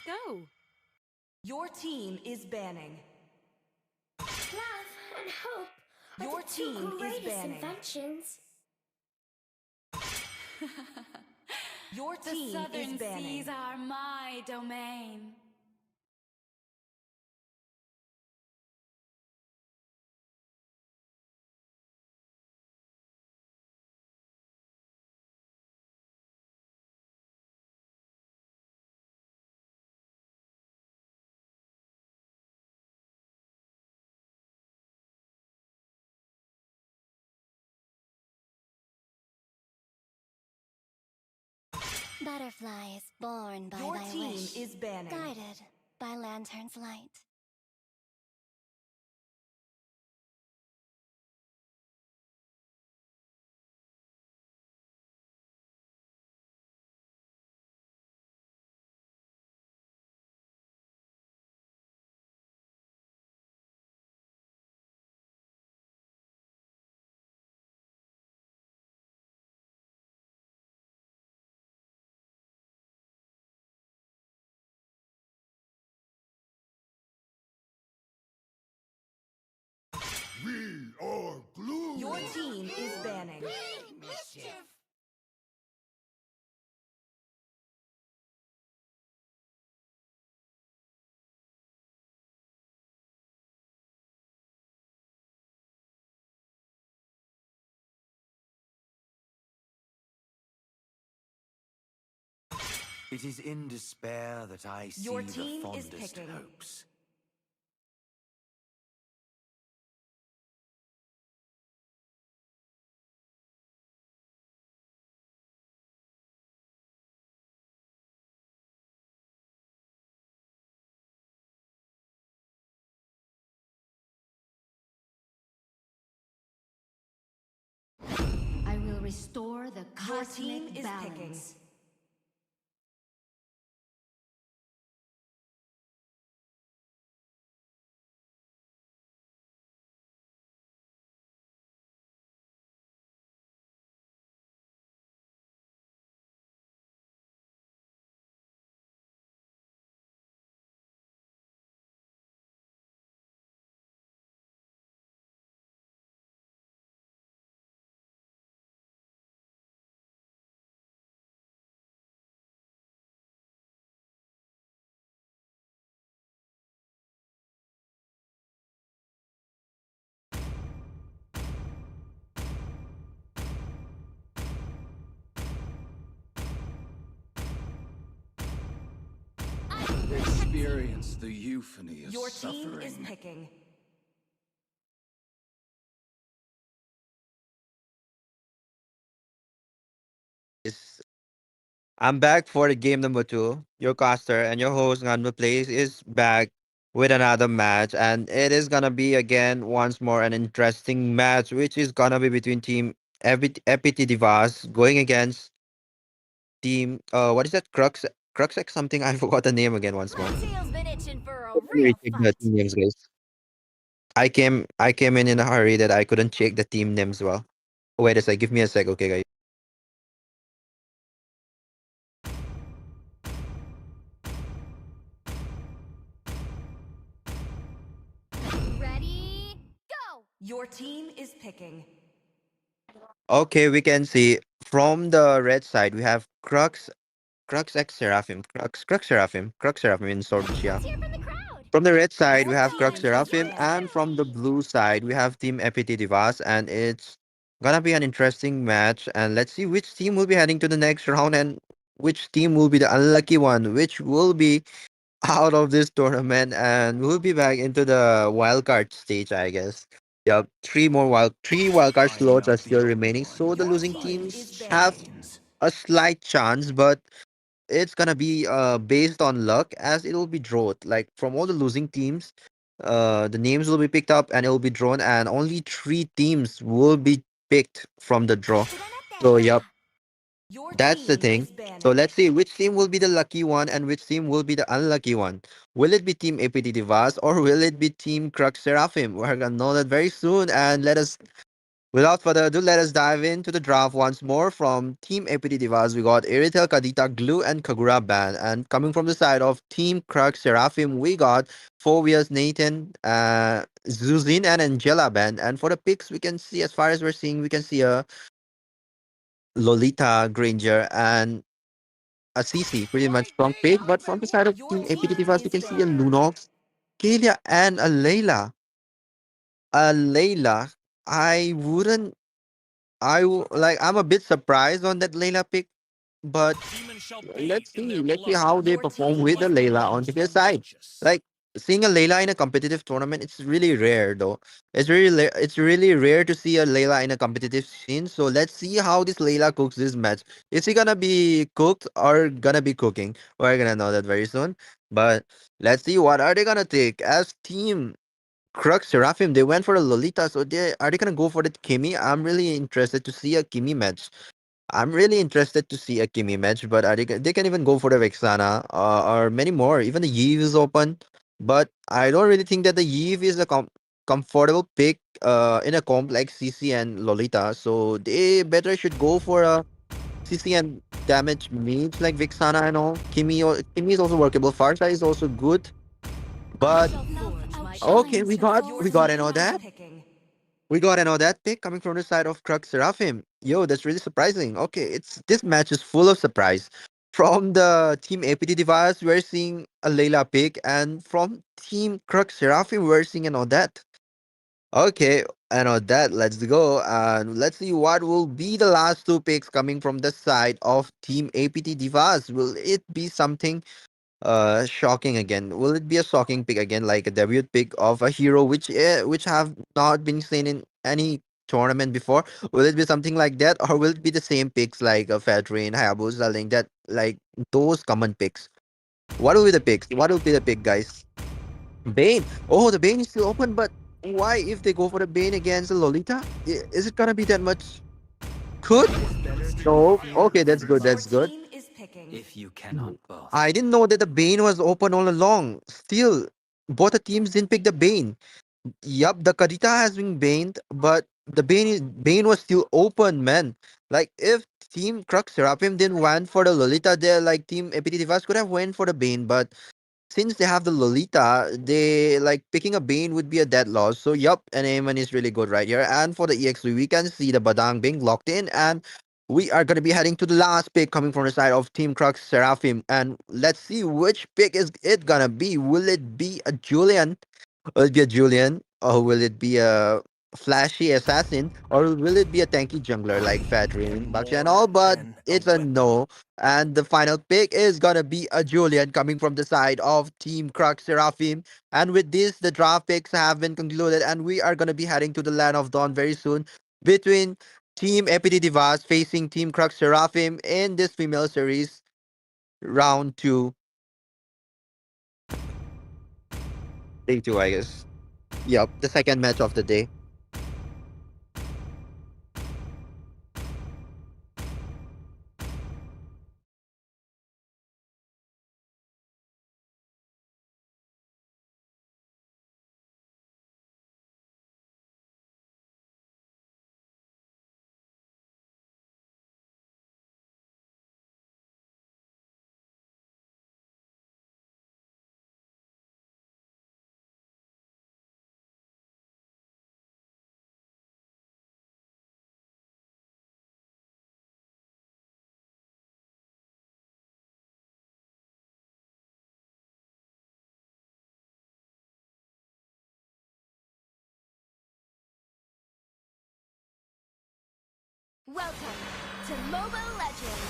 go. Your team is banning. Love and hope are Your the two team is greatest banning. inventions. Your The team southern is banning. seas are my domain. Butterflies born by Your thy team wish, is banning. guided by lantern's light. We are glue. Your team is banning. It is in despair that I see Your the team is fondest picking. hopes. I will restore the Your cosmic team is balance. picking. Experience the euphony of Your team suffering. is picking. Yes. I'm back for the game number two. Your caster and your host Nganmu Plays is back with another match, and it is gonna be again once more an interesting match, which is gonna be between Team EPT Divas going against Team what is that Crux X something I forgot the name again once more. My tail's been itching for a Let me real recheck the fight. team names, guys. I came in a hurry that I couldn't check the team names well. Wait a sec, give me a sec, okay, guys. Ready? Go! Your team is picking. Okay, we can see from the red side we have Crux X Seraphim, Crux Seraphim in Sorgia. Let's hear from the crowd. From the red side, we Your have Crux team is Seraphim, and banning. from the blue side, we have Team EPT Divas, and it's gonna be an interesting match. And let's see which team will be heading to the next round, and which team will be the unlucky one, which will be out of this tournament, and we'll be back into the wildcard stage, I guess. Yep, three wildcard Finding slots are out the still only remaining, one so the who Your can losing team fight is teams his have banning. chains. a slight chance, but it's gonna be based on luck as it'll be drawn. Like from all the losing teams, the names will be picked up and it'll be drawn, and only three teams will be picked from the draw. So yep, Your that's the team thing. is So banning. let's see which team will be the lucky one and which team will be the unlucky one. Will it be Team APT Divas or will it be Team Crux Seraphim? We're gonna know that very soon, and let us Without further ado, let us dive into the draft once more. From Team APT Divas, we got Irithel, Kadita, Glue, and Kagura Band. And coming from the side of Team Krux Seraphim, we got Phobias, Nathan, Zuzin, and Angela Band. And for the picks, we can see, as far as we're seeing, we can see a Lolita, Granger, and a CC, pretty much strong pick. But from the side of Team APT Divas, we can see a Lunox, Kalia, and a Layla. A Layla. I wouldn't I'm a bit surprised on that Layla pick, but let's see how they perform with the Layla on their side. Like seeing a Layla in a competitive tournament, it's really rare though. It's really rare to see a Layla in a competitive scene. So let's see how this Layla cooks this match. Is he gonna be cooked or gonna be cooking? We're gonna know that very soon. But let's see what are they gonna take as team Crux Seraphim. They went for a Lolita, so they gonna go for the Kimi? I'm really interested to see a Kimi match. I'm really interested to see a Kimi match, but they can even go for the Vexana or many more. Even the Yves is open, but I don't really think that the Yves is a comfortable pick in a comp like CC and Lolita. So they better should go for a CC and damage meats like Vexana and all. Kimi is also workable. Farsa is also good, but okay, we got to know that. We got an that pick coming from the side of Crux Seraphim. Yo, that's really surprising. Okay, it's this match is full of surprise. From the Team APT device, we're seeing a Layla pick, and from Team Crux Seraphim, we're seeing an Odette. Okay, an Odette, let's go. And let's see what will be the last two picks coming from the side of Team APT device. Will it be something shocking again? Will it be a shocking pick again, like a debut pick of a hero which have not been seen in any tournament before? Will it be something like that, or will it be the same picks like a Fedrin, Hayabusa, Link, that like those common picks? What will be the picks? What will be the pick, guys? Bane. Oh, the Bane is still open, but why if they go for the Bane against the Lolita? Is it gonna be that much good? No. Okay, that's good. That's good. If you cannot both. I didn't know that the Bane was open all along. Still, both the teams didn't pick the Bane. Yup, the Kadita has been baned, but the Bane was still open, man. Like if Team Crux Seraphim didn't went for the Lolita, there like Team APT Device could have went for the Bane, but since they have the Lolita, they like picking a Bane would be a dead loss. So yup, and Aemon is really good right here. And for the EX3, we can see the Badang being locked in, and we are gonna be heading to the last pick coming from the side of Team Crux Seraphim. And let's see which pick is it gonna be. Will it be a Julian? Will it be a Julian? Or will it be a flashy assassin? Or will it be a tanky jungler like Fadrin, Bakshi and all? But it's a no. And the final pick is gonna be a Julian coming from the side of Team Crux Seraphim. And with this, the draft picks have been concluded, and we are gonna be heading to the Land of Dawn very soon between Team Epity Divas facing Team Crux Seraphim in this female series round 2. Day 2, I guess. Yup, the second match of the day. Welcome to Mobile Legends.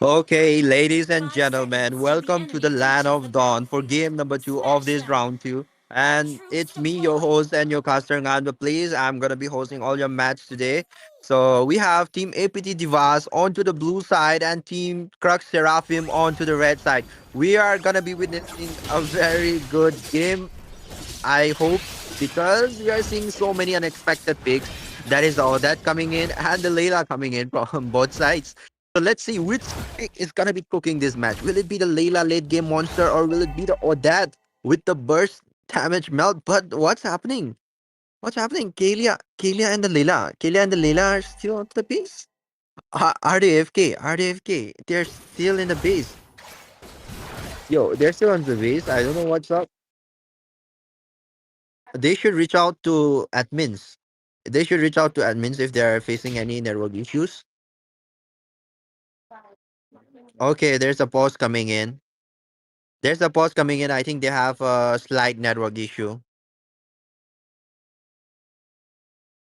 Okay, ladies and gentlemen, welcome to the Land of Dawn for game number 2 of this round 2. And it's me, your host and your caster, Nganda. Please, I'm gonna be hosting all your match today. So we have Team APT Divas onto the blue side and Team Crux Seraphim onto the red side. We are gonna be witnessing a very good game, I hope, because we are seeing so many unexpected picks. That is all that coming in and the Layla coming in from both sides. So let's see which pick is gonna be cooking this match. Will it be the Layla late game monster, or will it be the Odette with the burst damage melt? But what's happening? What's happening? Kalia and the Leela. Kalia and the Leela are still on the base. Are they AFK? Are they AFK? They're still in the base. Yo, they're still on the base. I don't know what's up. They should reach out to admins. They should reach out to admins if they're facing any network issues. Okay, there's a pause coming in. There's a pause coming in. I think they have a slight network issue.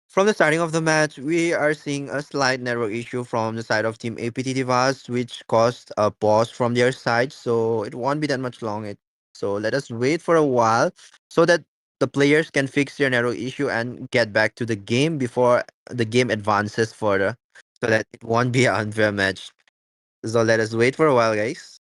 From the starting of the match, we are seeing a slight network issue from the side of Team APT Divas, which caused a pause from their side. So it won't be that much long. So let us wait for a while so that the players can fix their network issue and get back to the game before the game advances further, so that it won't be an unfair match. So let us wait for a while, guys.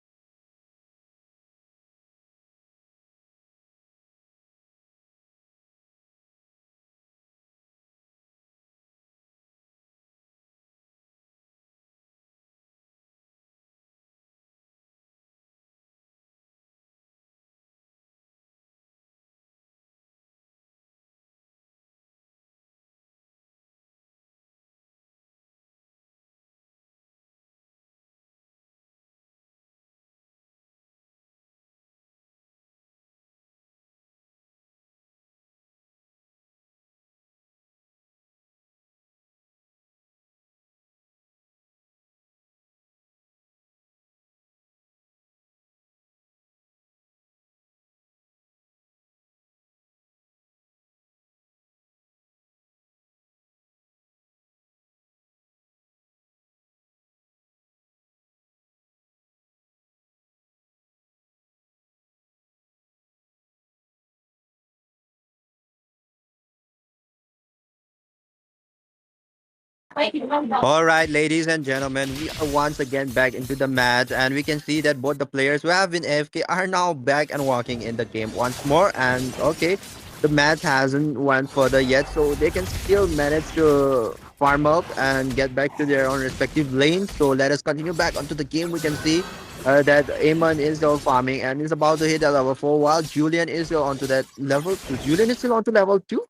All right, ladies and gentlemen, we are once again back into the match, and we can see that both the players who have been AFK are now back and walking in the game once more. And okay, the match hasn't went further yet, so they can still manage to farm up and get back to their own respective lanes. So let us continue back onto the game. We can see that Amon is still farming and is about to hit that level 4, while Julian is still onto that level 2. Julian is still onto level 2.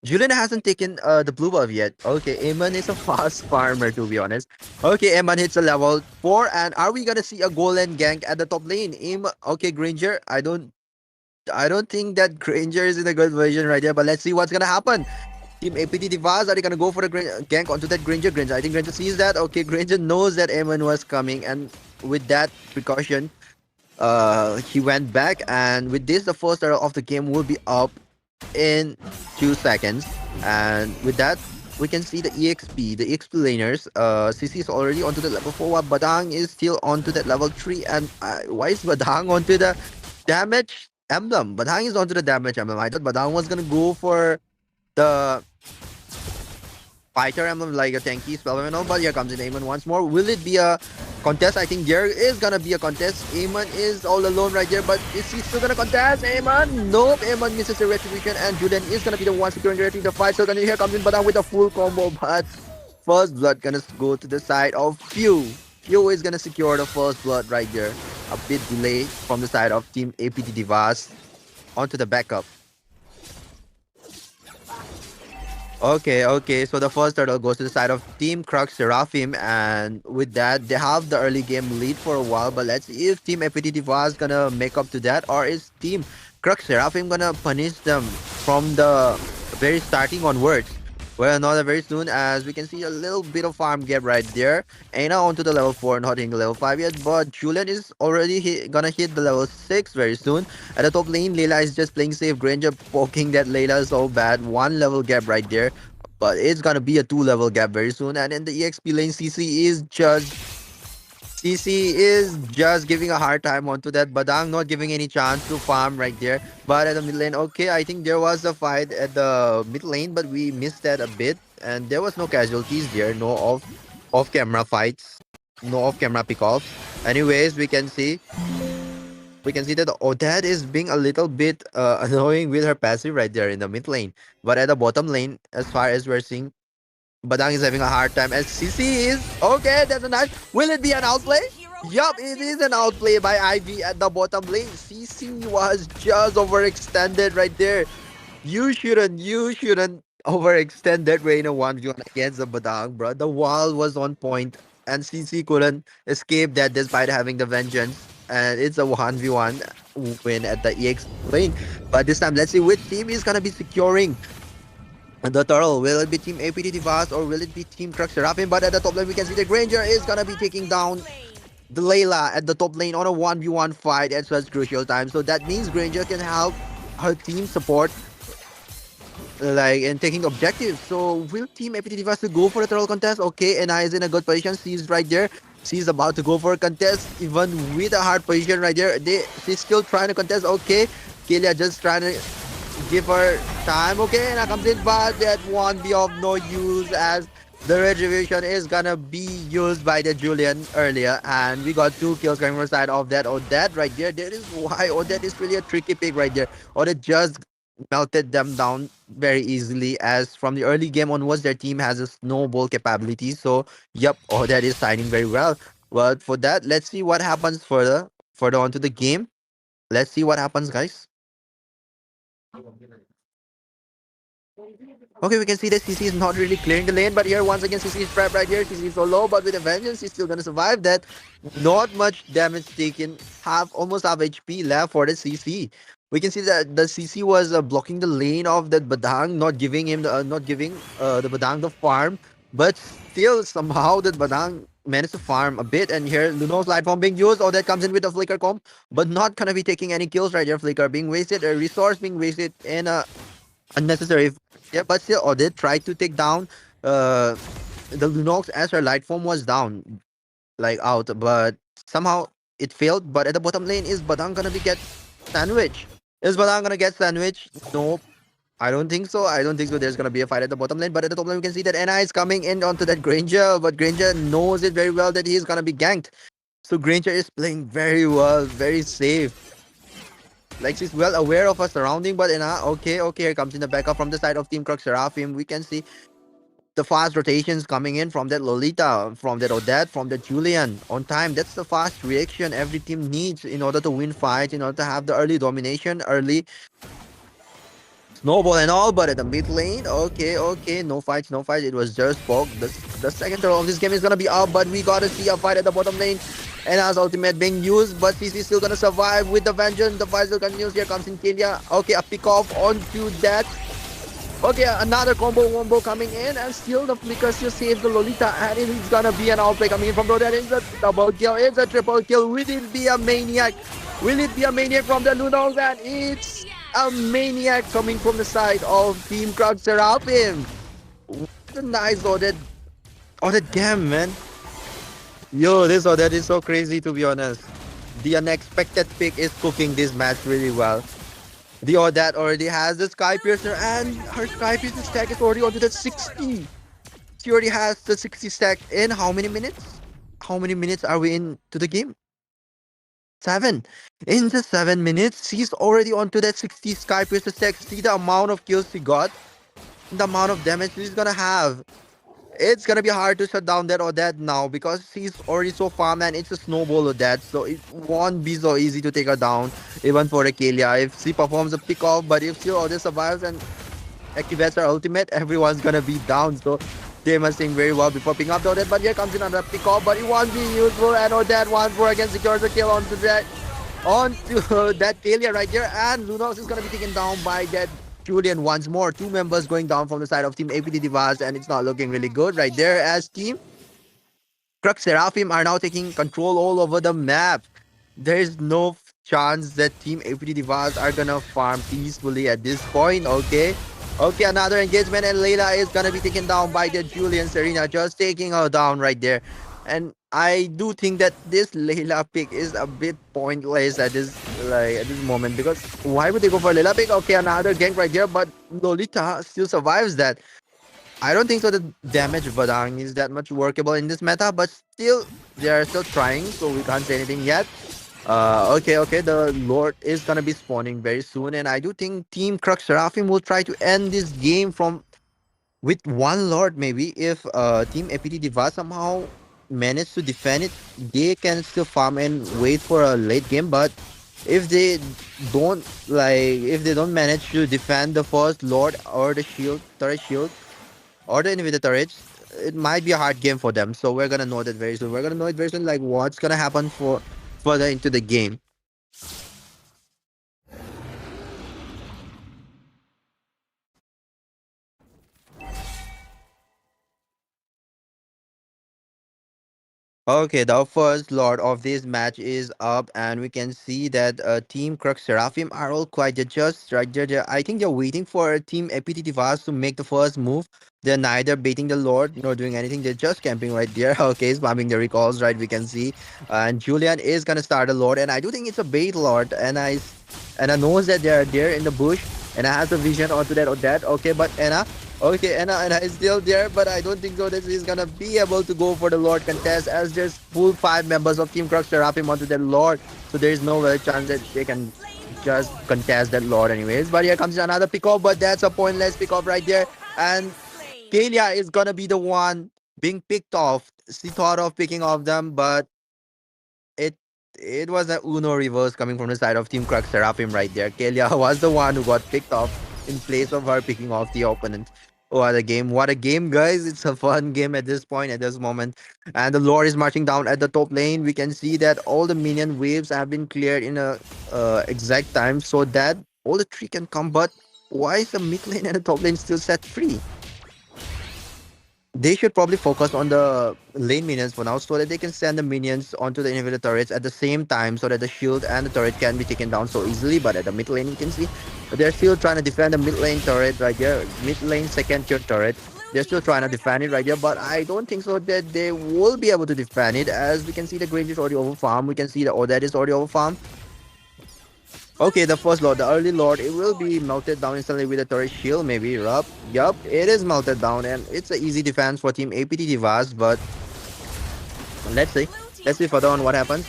Julian hasn't taken the blue buff yet. Okay, Eamon is a fast farmer, to be honest. Okay, Eamon hits a level 4, and are we gonna see a golden gank at the top lane? Okay, Granger. I don't think that Granger is in a good version right there, but let's see what's gonna happen. Team APT Divas, are they gonna go for a gank onto that Granger? I think Granger sees that. Okay, Granger knows that Eamon was coming, and with that precaution, he went back, and with this, the first arrow of the game will be up in 2 seconds. And with that, we can see the EXP laners. CC is already onto the level 4, while Badang is still onto that level 3. And why is Badang onto the damage emblem? Badang is onto the damage emblem. I thought Badang was gonna go for the fighter emblem, like a tanky spell and all, but here comes in Eamon once more. Will it be a contest? I think there is gonna be a contest. Eamon is all alone right there, but is he still gonna contest? Eamon? Nope, Eamon misses the retribution, and Julian is gonna be the one securing the fight. So here comes in Badang with a full combo, but first blood gonna go to the side of Few. Few is gonna secure the first blood right there. A bit delay from the side of Team APT Divas onto the backup. Okay. So the first turtle goes to the side of Team Crux Seraphim, and with that, they have the early game lead for a while. But let's see if Team APT Diva is gonna make up to that, or is Team Crux Seraphim gonna punish them from the very starting onwards. Well, not very soon, as we can see a little bit of farm gap right there. Aina onto the level 4, not hitting the level 5 yet, but Julian is already gonna hit the level 6 very soon. At the top lane, Layla is just playing safe. Granger poking that Layla so bad. 1 level gap right there, but it's gonna be a 2 level gap very soon. And in the EXP lane, CC is just giving a hard time onto that. Badang not giving any chance to farm right there. But at the mid lane, okay, I think there was a fight at the mid lane, but we missed that a bit. And there was no casualties there, no off-camera fights, no off-camera pick-offs. Anyways, we can see that Odette is being a little bit annoying with her passive right there in the mid lane. But at the bottom lane, as far as we're seeing, Badang is having a hard time, as CC is... Okay, that's a nice... Will it be an outplay? Yup, it is an outplay by Ivy at the bottom lane. CC was just overextended right there. You shouldn't overextend that way in a 1v1 against the Badang, bro. The wall was on point, and CC couldn't escape that despite having the vengeance. And it's a 1v1 win at the EX lane. But this time, let's see which team is gonna be securing the turtle. Will it be Team APT Divas or will it be Team Crux Seraphim? But at the top lane, we can see the Granger is gonna be taking down the Layla at the top lane on a 1v1 fight at such crucial time. So that means Granger can help her team support like in taking objectives. So will Team APT Divas to go for the turtle contest? Okay, and is in a good position. She's right there. She's about to go for a contest, even with a hard position right there. She's still trying to contest. Okay, Kelia just trying to give her time. Okay, and I comes in, but that won't be of no use as the retribution is gonna be used by the Julian earlier, and we got 2 kills coming from the side of that Odette right there. That is why Odette is really a tricky pick right there. Odette just melted them down very easily, as from the early game onwards their team has a snowball capability. So yep, Odette is signing very well. But for that, let's see what happens further onto the game. Let's see what happens, guys. Okay, we can see that CC is not really clearing the lane, but here once again CC is trapped right here. CC is so low, but with a vengeance, he's still gonna survive that. Not much damage taken, almost half HP left for the CC. We can see that the CC was blocking the lane of that Badang, not giving the Badang the farm, but still somehow that Badang managed to farm a bit. And here Luno's light form being used. Oh, that comes in with a flicker comb, but not gonna be taking any kills right here. Flicker being wasted, a resource being wasted in a unnecessary. Yeah, but still Odette tried to take down the Lunox as her light form was down, like out, but somehow it failed. But at the bottom lane, is Badang gonna be get sandwich? Is Badang gonna get sandwich? Nope. I don't think so. I don't think so. There's gonna be a fight at the bottom lane, but at the top lane we can see that Anna is coming in onto that Granger, but Granger knows it very well that he's gonna be ganked. So Granger is playing very well, very safe. Like she's well aware of her surrounding, but okay, here comes in the backup from the side of Team Crux Seraphim. We can see the fast rotations coming in from that Lolita, from that Odette, from that Julian on time. That's the fast reaction every team needs in order to win fights, in order to have the early domination, early snowball and all. But at the mid lane, okay, no fights. It was just Pog. The second turtle of this game is gonna be up, but we gotta see a fight at the bottom lane. And as ultimate being used, but CC is still gonna survive with the vengeance. The fight still continues. Here comes in Kelia. Okay, a pick off onto that. Okay, another wombo coming in, and still the flicker still saves the Lolita, and it's gonna be an outplay coming in from Lolita. It's a double kill, it's a triple kill. Will it be a maniac? Will it be a maniac from the Lunos? And it's a maniac coming from the side of Team Crux Seraphim. What a nice Odette game, man. Yo, this Odette is so crazy, to be honest. The unexpected pick is cooking this match really well. The Odette already has the Sky Piercer, and her Sky Piercer stack is already onto that 60. She already has the 60 stack in how many minutes? How many minutes are we into the game? 7. In the 7 minutes, she's already onto that 60 Sky Piercer stack. See the amount of kills she got, the amount of damage she's gonna have. It's gonna be hard to shut down that Odette now because she's already so farm, and it's a snowball Odette, so it won't be so easy to take her down, even for Kelia. If she performs a pick off, but if she Odette survives and activates her ultimate, everyone's gonna be down. So they must think very well before picking up the Odette. But here comes in another pick off, but it won't be useful, and Odette once more again secures the kill onto that Kelia right there, and Lunos is gonna be taken down by that Julian once more. 2 members going down from the side of Team APT Divas, and it's not looking really good right there, as Team Crux Seraphim are now taking control all over the map. There is no chance that Team APT Divas are gonna farm peacefully at this point. Okay, another engagement, and Layla is gonna be taken down by the Julian. Serena just taking her down right there. And I do think that this Layla pick is a bit pointless at this moment, because why would they go for Layla pick? Okay, another gank right here, but Lolita still survives that. I don't think so the damage Badang is that much workable in this meta, but still they are still trying, so we can't say anything yet. Okay, the Lord is gonna be spawning very soon, and I do think Team Crux Seraphim will try to end this game with 1 Lord maybe. If Team APT Diva somehow manage to defend it, they can still farm and wait for a late game, but if they if they don't manage to defend the first Lord or the turret shield, or the inhibitor turrets, it might be a hard game for them. So we're gonna know that very soon. We're gonna know it very soon, like what's gonna happen for further into the game. Okay, the first Lord of this match is up, and we can see that Team Crux Seraphim are all quite adjust right there. I think they're waiting for Team APT Divas to make the first move. They're neither baiting the Lord nor doing anything. They're just camping right there. Okay, spamming the recalls, right? We can see, and Julian is gonna start a Lord, and I do think it's a bait Lord, and I knows that they're there in the bush, and I has a vision onto that or that. Okay, but Anna. Okay, Anna is still there, but I don't think so that he's gonna be able to go for the Lord contest, as there's full 5 members of Team Crux Seraphim onto that Lord. So there is no very chance that they can just contest that Lord anyways. But here comes another pick off, but that's a pointless pick off right there. And Kalia is gonna be the one being picked off. She thought of picking off them, but it it was a Uno reverse coming from the side of Team Crux Seraphim right there. Kalia was the one who got picked off in place of her picking off the opponent. What a game. What a game, guys. It's a fun game at this point, at this moment. And the Lord is marching down at the top lane. We can see that all the minion waves have been cleared in a exact time so that all the tree can come. But why is the mid lane and the top lane still set free? They should probably focus on the lane minions for now so that they can send the minions onto the inhibitor turrets at the same time so that the shield and the turret can be taken down so easily. But at the mid lane, you can see they're still trying to defend the mid lane turret right there. Mid lane second tier turret. They're still trying to defend it right here, but I don't think so that they will be able to defend it, as we can see the Grange is already over farm. We can see the Odette is already over farm. Okay, the first Lord, the early Lord, it will be melted down instantly with a turret shield, maybe. Yup, it is melted down, and it's an easy defense for Team APT Divas, but let's see. Let's see further on what happens.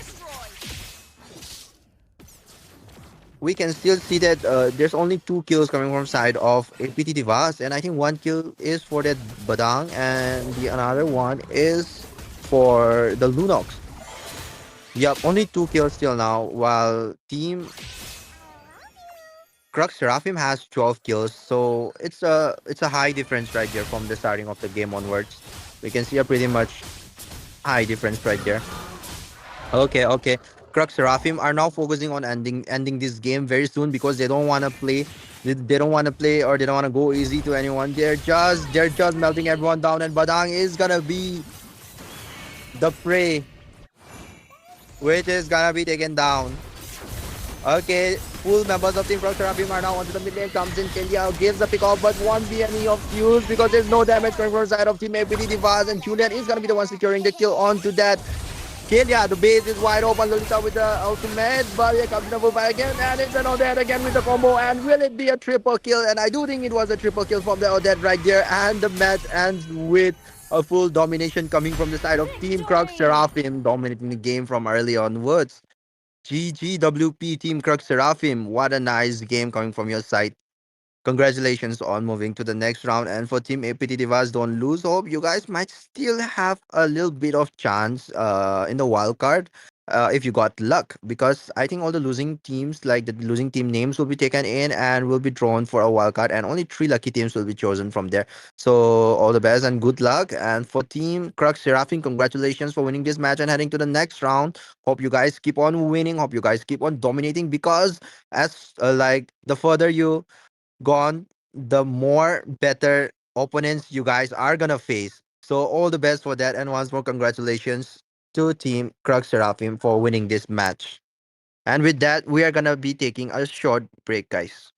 We can still see that there's only 2 kills coming from side of APT Divas, and I think 1 kill is for that Badang, and the another one is for the Lunox. Yup, only 2 kills still now, while Team Crux Seraphim has 12 kills, so it's a high difference right there from the starting of the game onwards. We can see a pretty much high difference right there. Okay. Crux Seraphim are now focusing on ending this game very soon because they don't want to play. They don't want to play, or they don't want to go easy to anyone. They're just melting everyone down, and Badang is gonna be the prey, which is gonna be taken down. Okay, full members of Team Crux Seraphim are now onto the mid lane. Comes in, Kelia gives the pick off, but won't be any of use because there's no damage coming from the side of Team APT Divas, and Julian is gonna be the one securing the kill onto that. Kelia, the base is wide open. Lolita with the ultimate, but here comes the Vubai again, and it's an Odette again with the combo, and will it be a triple kill? And I do think it was a triple kill from the Odette right there, and the match ends with a full domination coming from the side of Team Crux Seraphim, dominating the game from early onwards. GGWP Team Crux Seraphim, what a nice game coming from your side. Congratulations on moving to the next round. And for Team APT Divas, don't lose hope. You guys might still have a little bit of chance in the wild card if you got luck, because I think all the losing teams, like the losing team names, will be taken in and will be drawn for a wild card, and only 3 lucky teams will be chosen from there. So all the best and good luck. And for Team Crux Seraphim, congratulations for winning this match and heading to the next round. Hope you guys keep on winning. Hope you guys keep on dominating, because as like the further you gone, the more better opponents you guys are gonna face. So all the best for that, and once more congratulations to Team Crux Seraphim for winning this match. And with that, we are gonna be taking a short break, guys.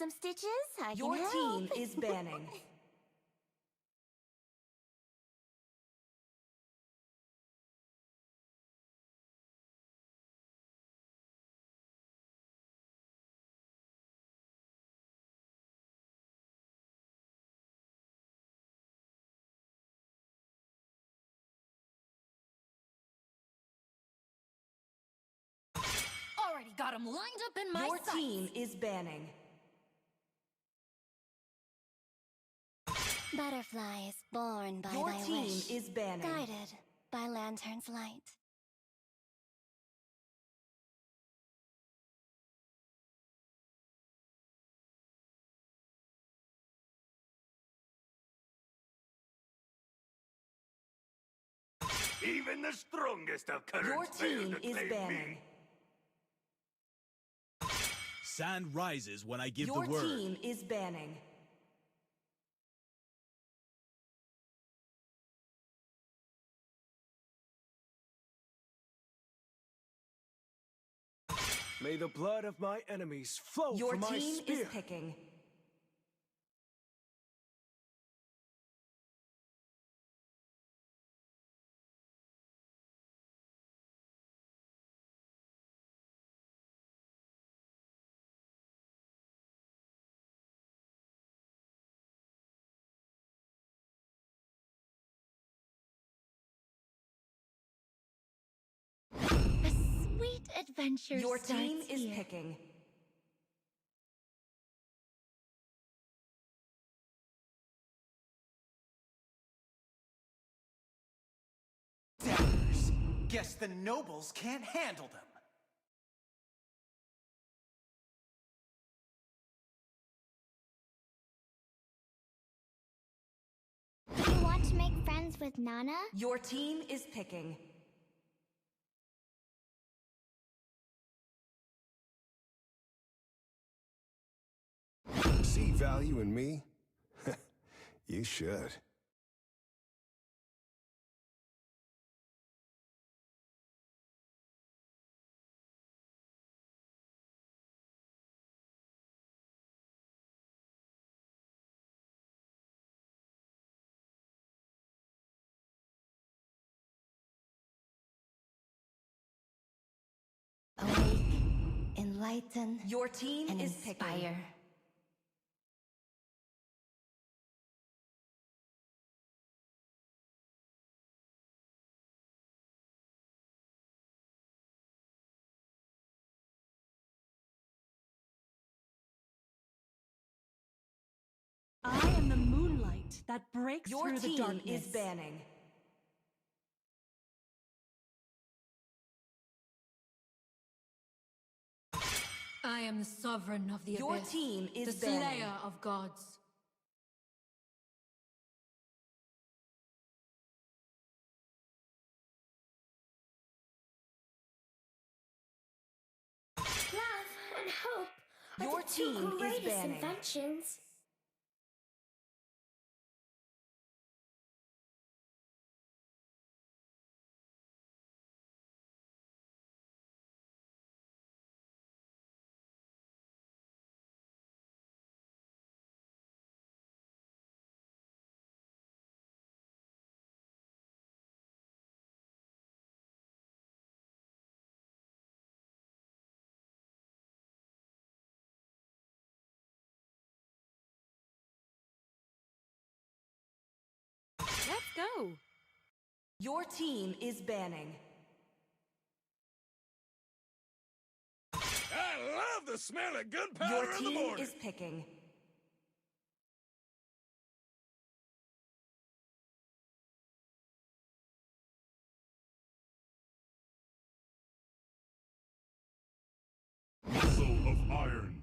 some stitches? I Your can team help. is banning. Already got him lined up in my Your sights. team is banning. Butterflies born by Your thy team wish, is banning. guided by lantern's light. Even the strongest of Your currents fail team to is claim banning. me. Sand rises when I give Your the word. team is banning. May the blood of my enemies flow Your from my team spear. is picking. A sweet adventure Your team starts is here. picking. Daggers. Guess the nobles can't handle them. Do you want to make friends with Nana? Your team is picking. See value in me? You should. Awake, enlighten, Your team and is picking. inspire. I am the moonlight that breaks through the darkness. Your team is banning. I am the sovereign of the Your abyss. team is the banning. slayer of gods. Love and hope are Your the two team is greatest banning. inventions. Let's go. Your team is banning. I love the smell of gunpowder Your in the team morning. is picking. Muscle of iron.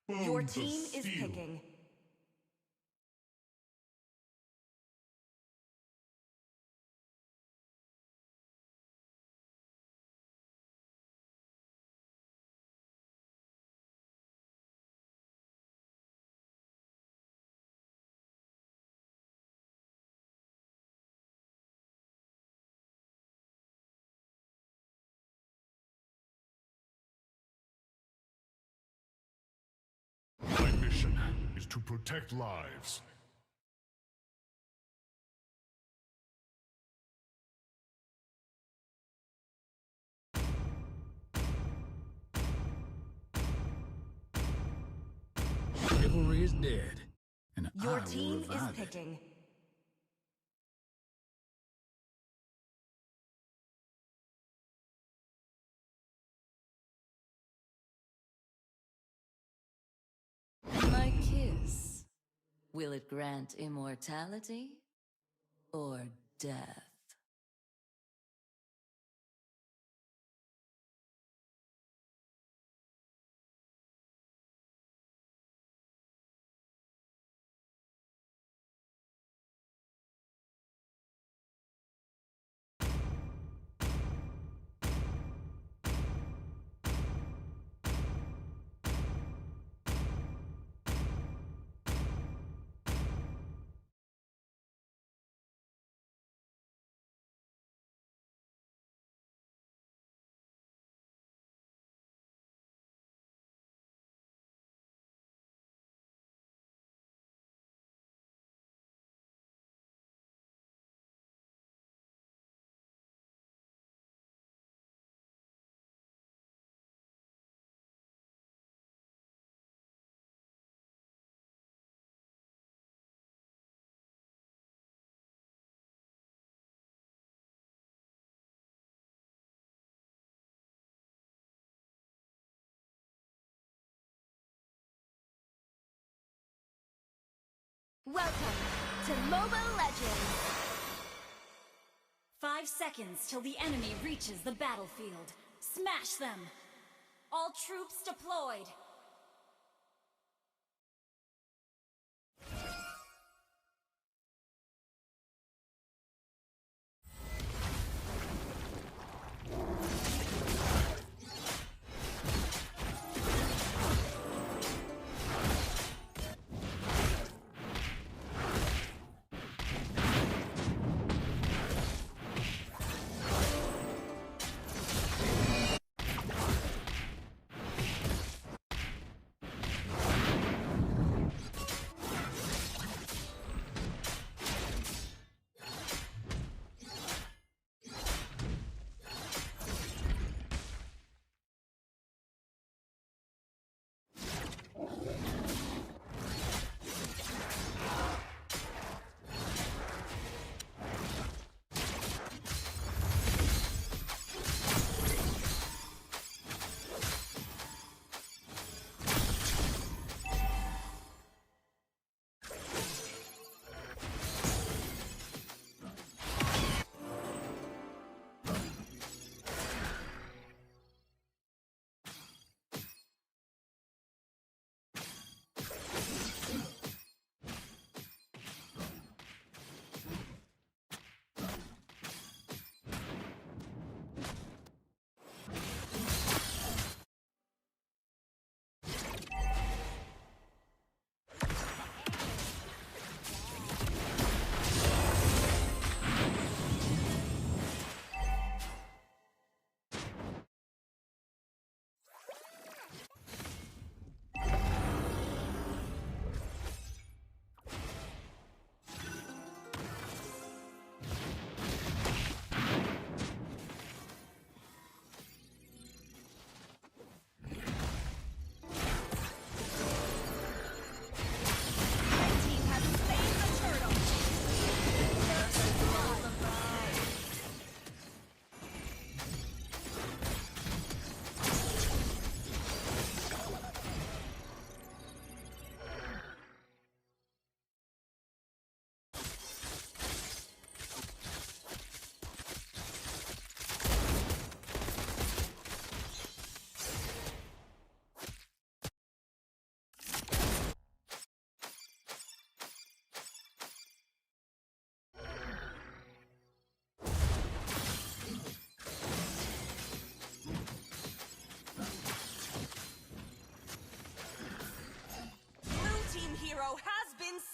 Your Bones of team is steel. picking. My mission mission is to protect lives. Chivalry is dead, and Your I will team is revive it. picking. My kiss. Will it grant immortality or death? Welcome to Mobile Legends! 5 seconds till the enemy reaches the battlefield. Smash them! All troops deployed!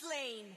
slain.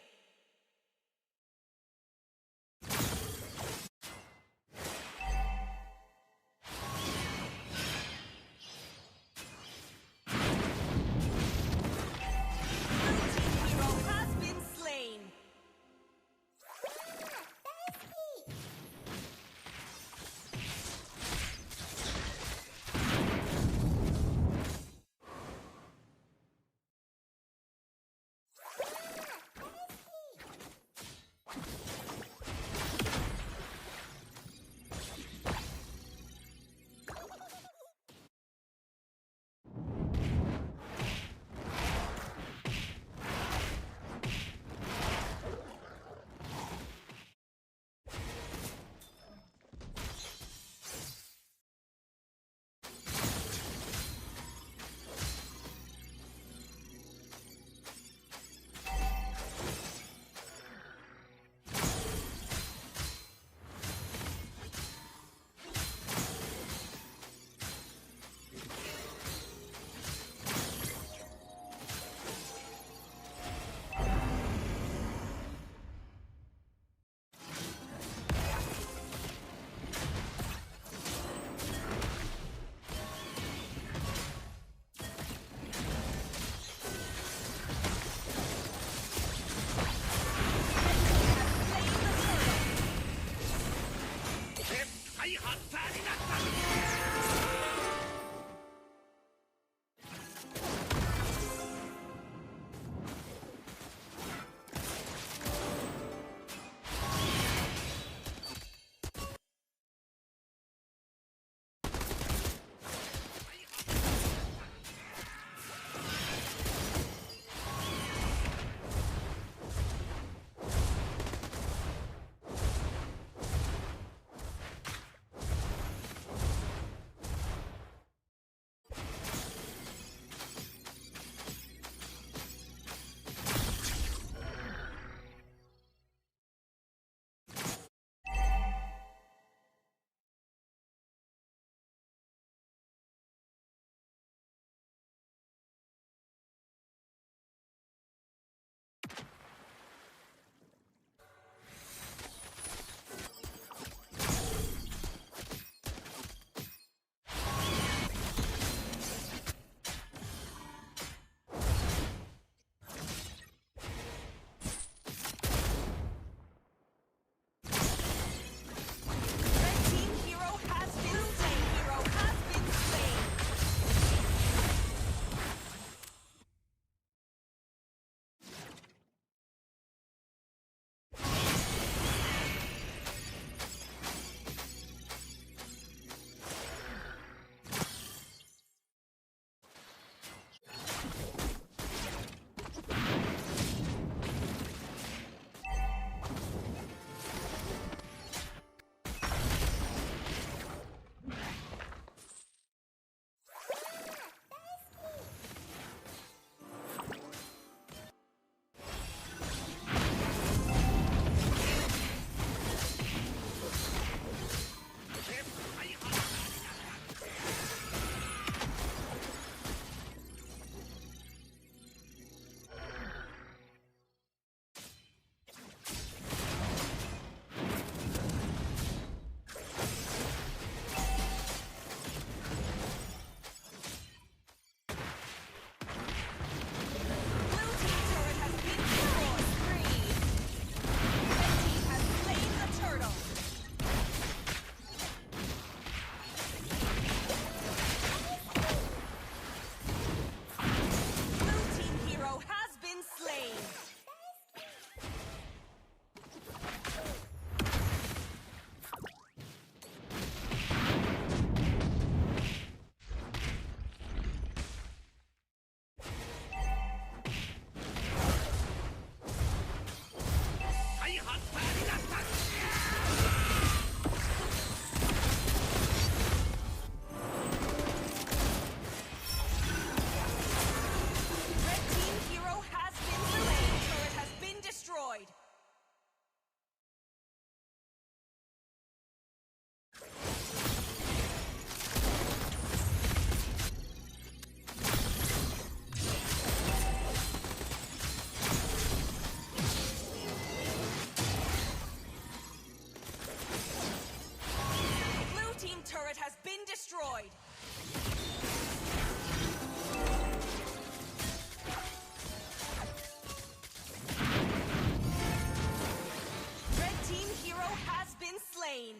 slain.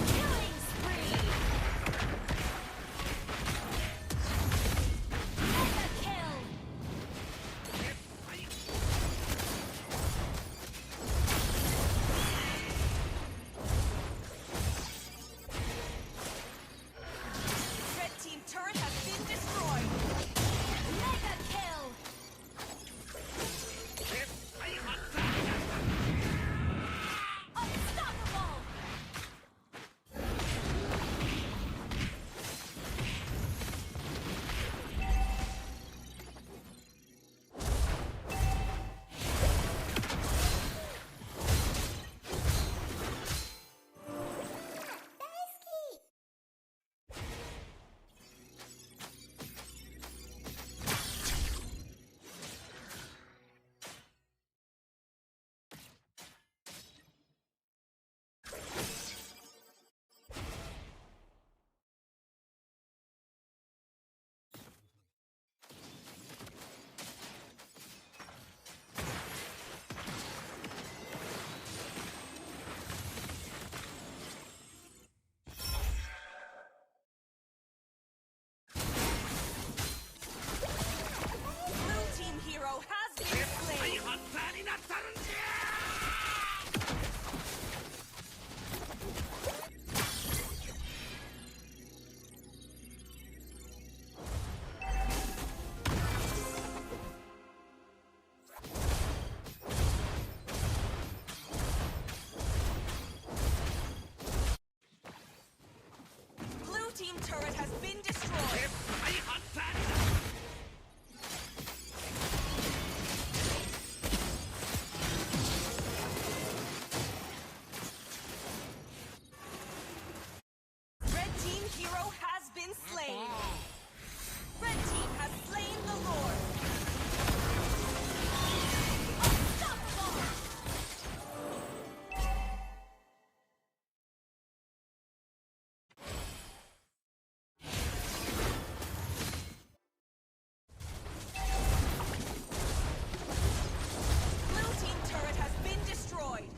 Killing spree! Mega kill! Red team turret has been destroyed. Mega kill! Unstoppable! Blue team hero has been slain. Blue team turret has been destroyed. Red team hero has been slain. Red team has slain the Lord. Unstoppable! Blue team turret has been destroyed.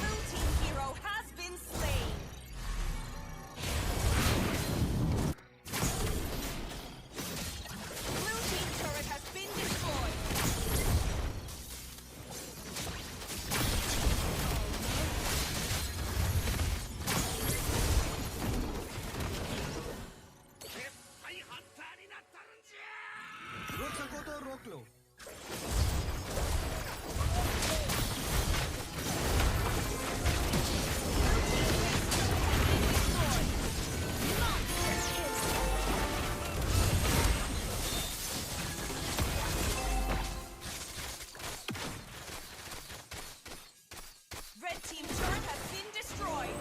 Blue team hero has been slain. Blue team turret has been destroyed. Red team turret has been destroyed.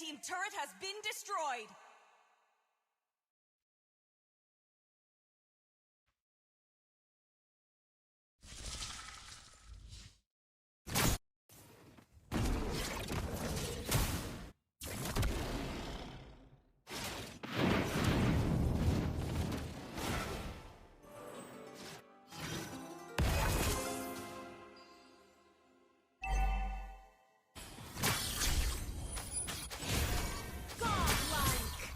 team turret has been destroyed. Godlike.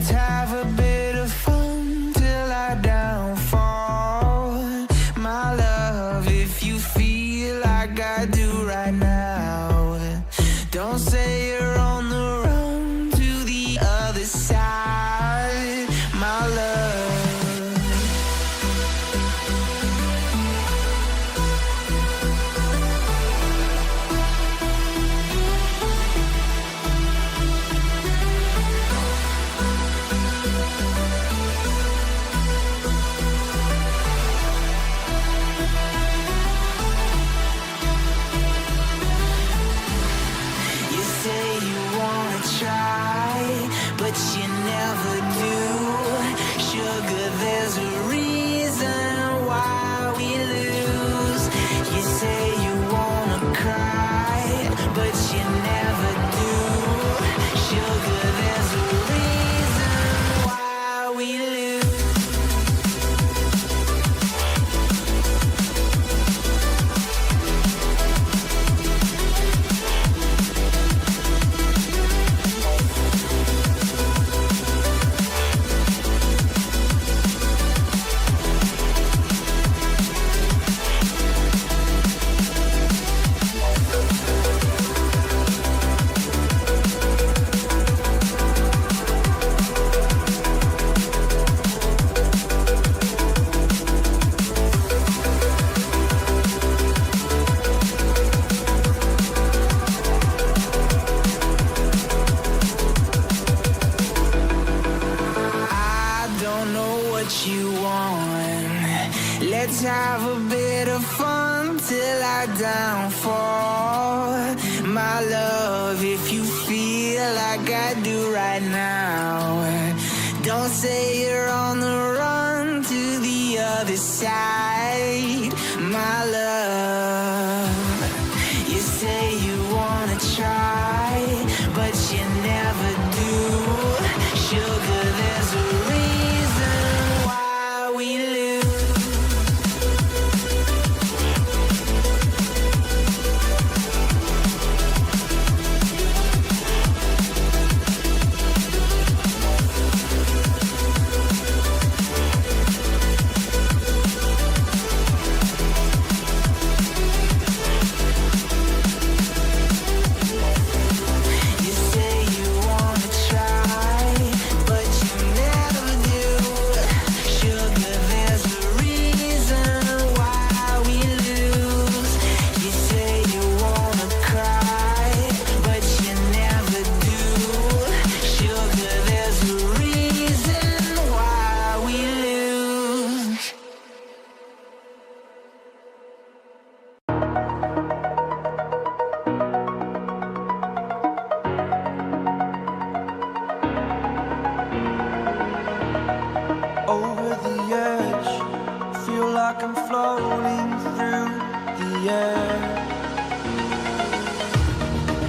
Let's have a bit of fun till I downfall. My love, if you feel like I do right now, don't say you're on the run to the other side, my love. But you never do. Sugar, there's a reason why we lose. You say you wanna cry, but you never do. Sugar, there's a reason why we lose. You want. Let's have a bit of fun till I downfall. My love, if you feel like I do right now, don't say you're on the run to the other side, my love. You say you wanna try, but you never do. Sugar, there's a reason why we lose. Over the edge, feel like I'm floating through the air.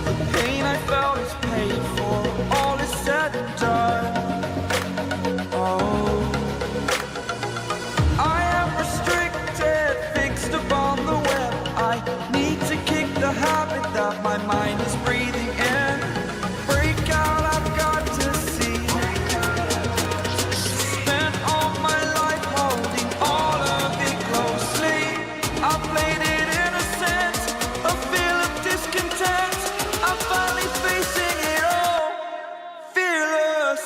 The pain I felt is paid for, all is said and done. Oh, I am restricted, fixed upon the web. I need to kick the habit that my mind is breathing in. Break out, I've got to see. Spent all my life holding all of it closely. I played it innocent, a feel of discontent. I'm finally facing it all, fearless.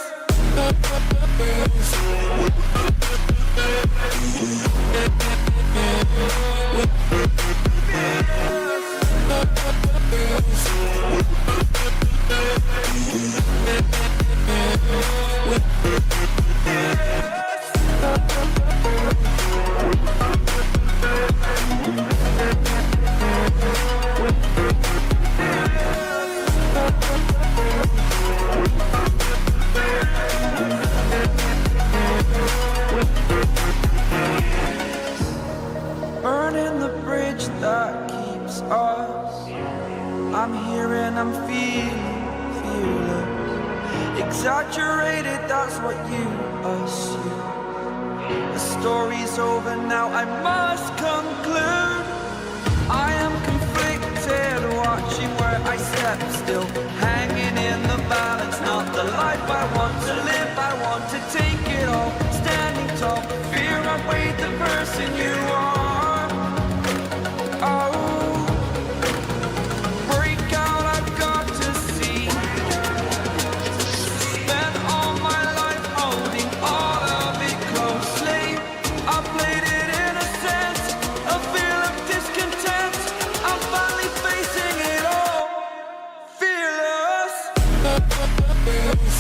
Burning the bridge that keeps us. I'm here and I'm feeling fearless. Exaggerated, that's what you assume. The story's over now, I must conclude. I am conflicted, watching where I step still, hanging in the balance. Not the life I want to live, I want it all, standing tall. Fear outweighed the person you are. Oh, break out, I've got to see. Spent all my life holding all of it closely. I played it innocent, a feel of discontent. I'm finally facing it all, fearless. Fearless.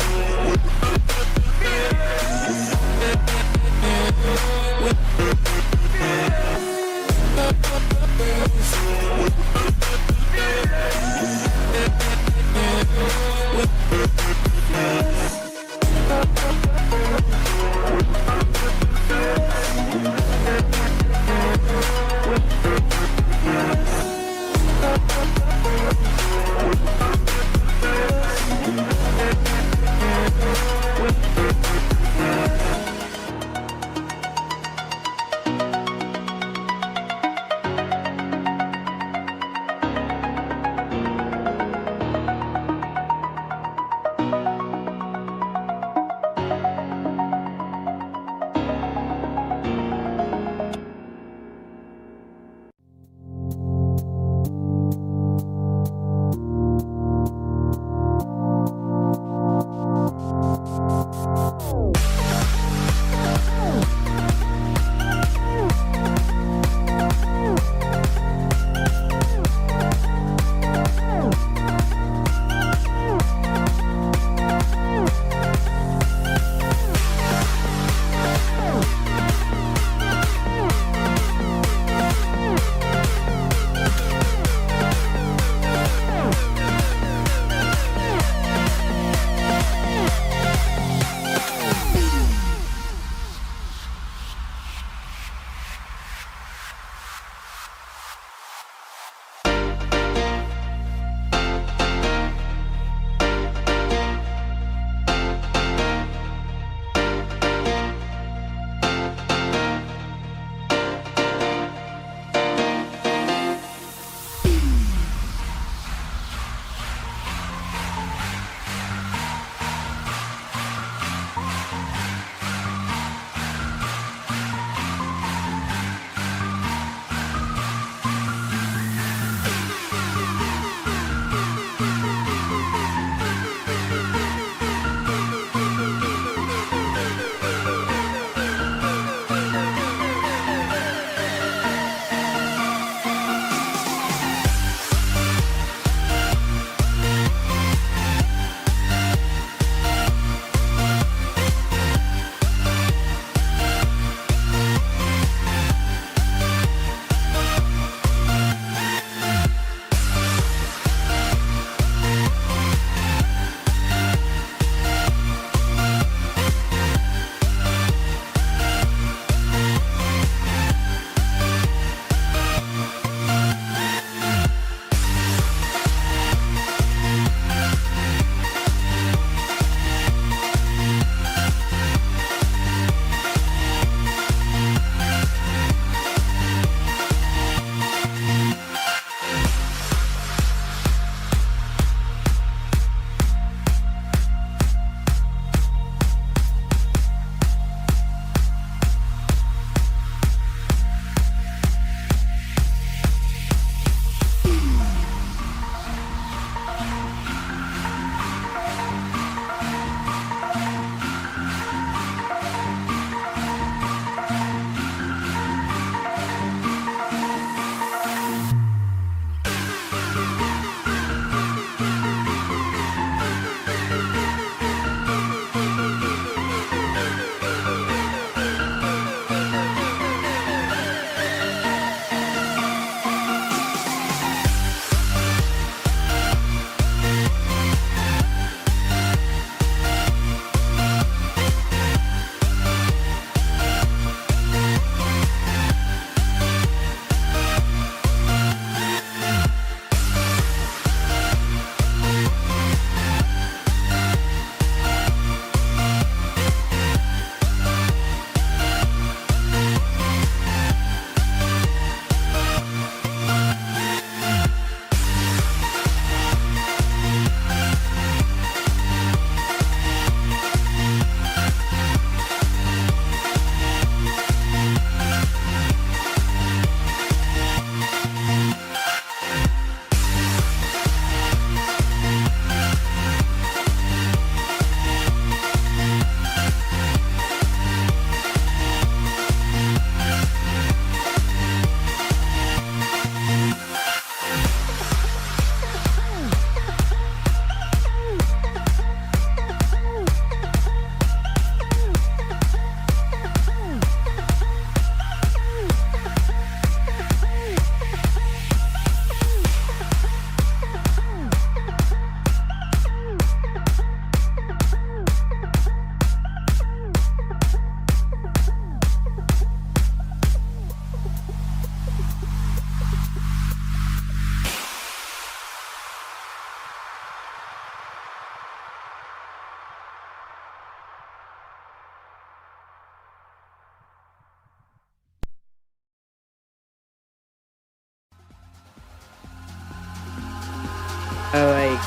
like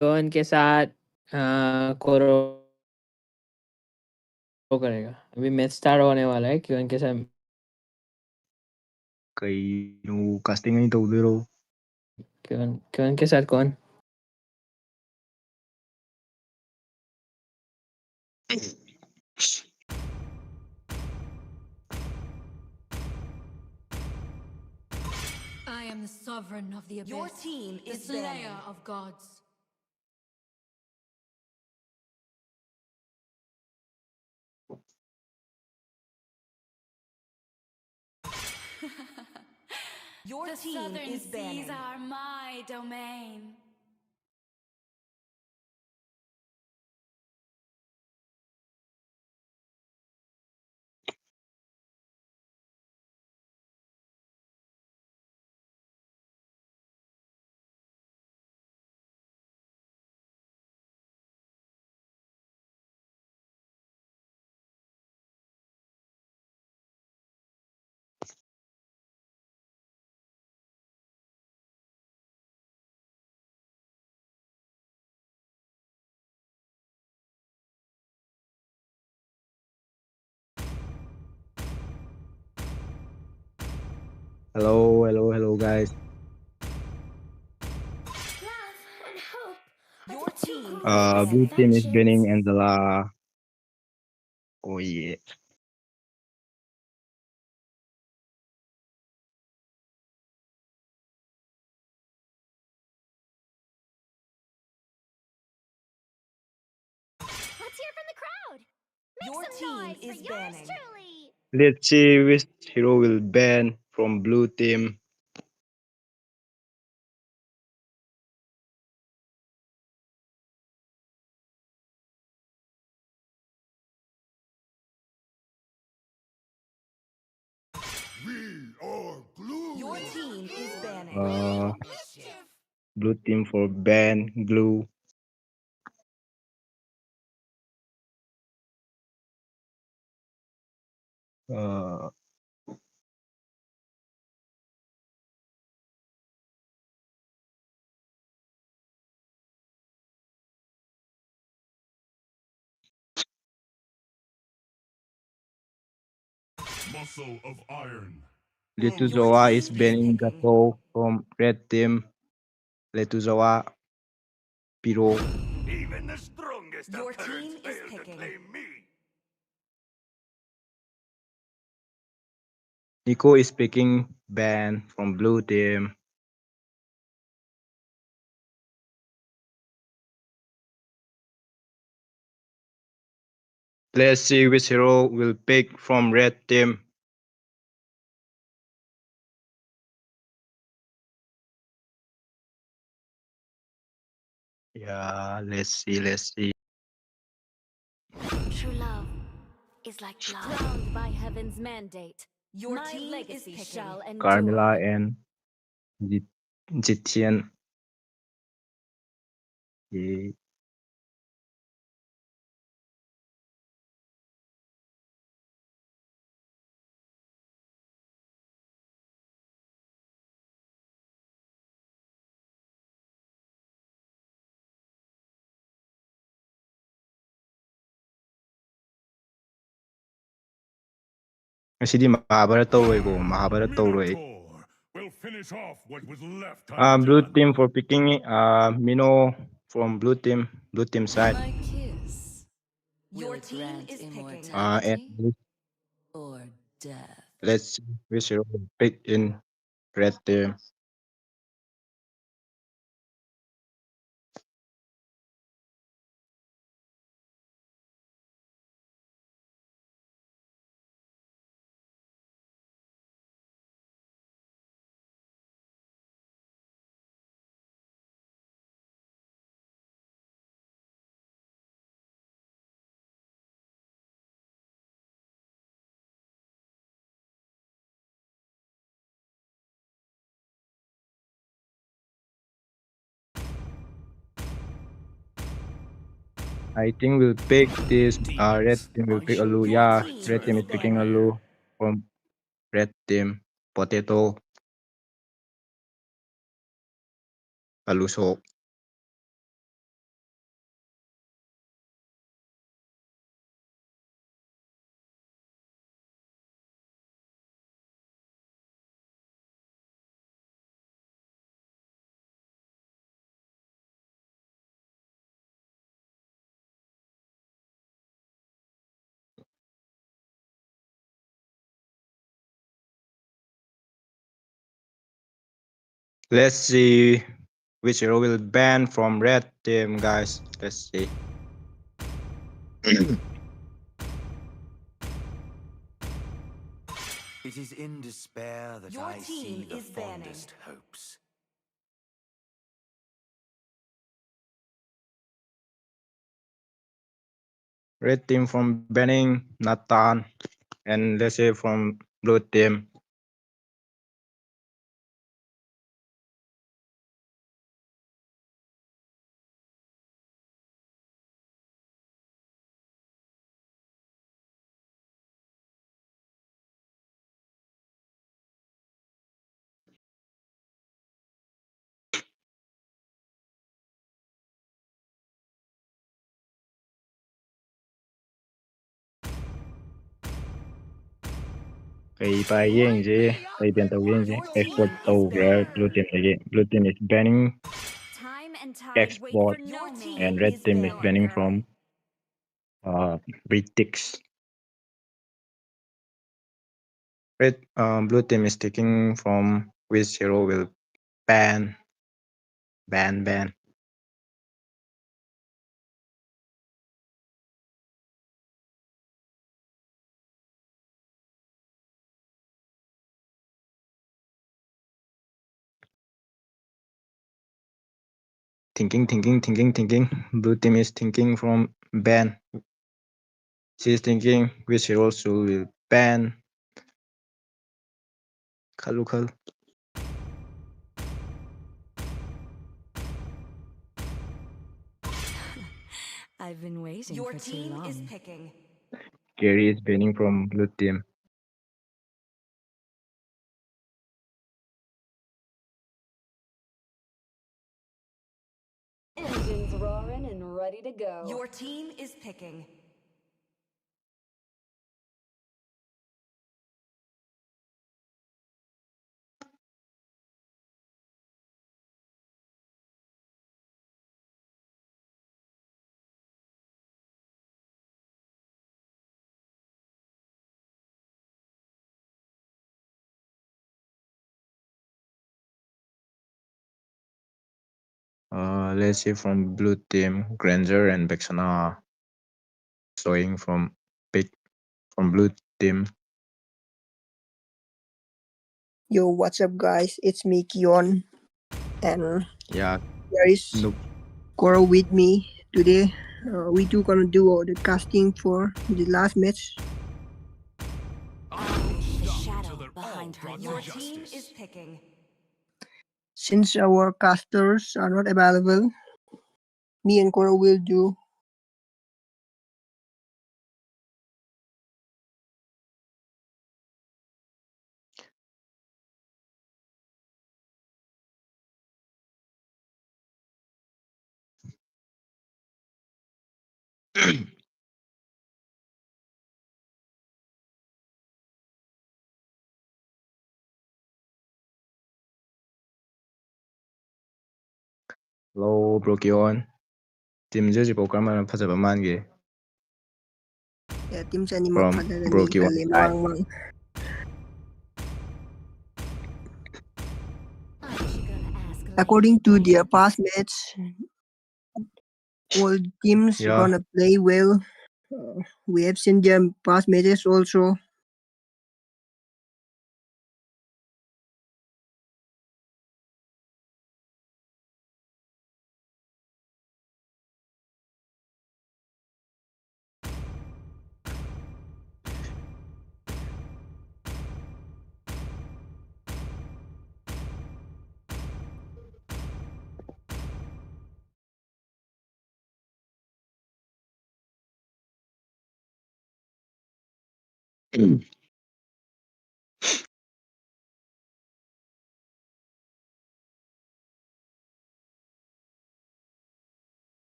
क्योन के साथ कोरो करेगा अभी match start होने वाला है क्योन के साथ कहीं कास्टिंग नहीं तो उधर क्योन के साथ कौन I am the sovereign of the abyss. Your team the is slayer banning. of gods. Your The team southern is banning. seas are my domain. hello guys. Love and hope. Your team Blue team is banning Angela. Oh yeah. Let's hear from the crowd. Make Your some team noise is for yours banning. truly. Let's see which hero will ban from blue team. We are glue. Your team is banning. Blue team for ban glue. Muscle of iron. Letuzawa is banning Gato from red team. Letuzawa, Piro. Even the strongest Your of parents team is fail to picking. claim me. Nico is picking ban from blue team. Let's see which hero will pick from red team. Yeah, let's see. True love is like blood. Crowned by heaven's mandate, Your my team is legacy picking. shall endure. Carmilla and Jitian. Yeah. Ngꯁꯤꯗꯤ Mahabharata ꯇꯧꯔꯣꯏꯀꯣ Mahabharata ꯇꯧꯔꯣꯏ. We'll finish off what was left Blue undone. team for picking Mino from blue team side. My kiss. Your Will it team grant is picking. immortality And or death? let's see which hero will pick in red team. I think we'll pick this red team will pick Alu. Yeah, red team is picking Alu from red team. Potato. lose hope. Let's see which hero will ban from red team, guys. Let's see. It is in despair that Your I see team the is banning. fondest hopes. Red team from banning Nathan, and let's say from blue team. Kay pa yeng je, kay ben tàu yeng je, export tàu ra blue team lagi. Blue team is banning Time and tide wait export, for no man. and red team is banning from British. Blue team is taking from which hero will ban. Thinking. Blue team is thinking from ban. She's thinking which hero should will ban. Khalu khal. I've been waiting Your for too team long. is picking. Gary is banning from blue team. Engines roaring and ready to go. Your team is picking. Let's see from blue team, Granger and Vexana showing from blue team. Yo, what's up, guys? It's me, Kion, and Yeah. there is Nope. Cora with me today. We two gonna do all the casting for the last match. The shadow behind her Your light. team is picking. Since our casters are not available, me and Cora will do. Hello, Brokyon. Team Jersey Pokemon fazaba mangi. Yeah, team animal From pada ni Brokyon kali side. mang. According to their past match, all teams Yeah. gonna play well. We have seen their past matches also.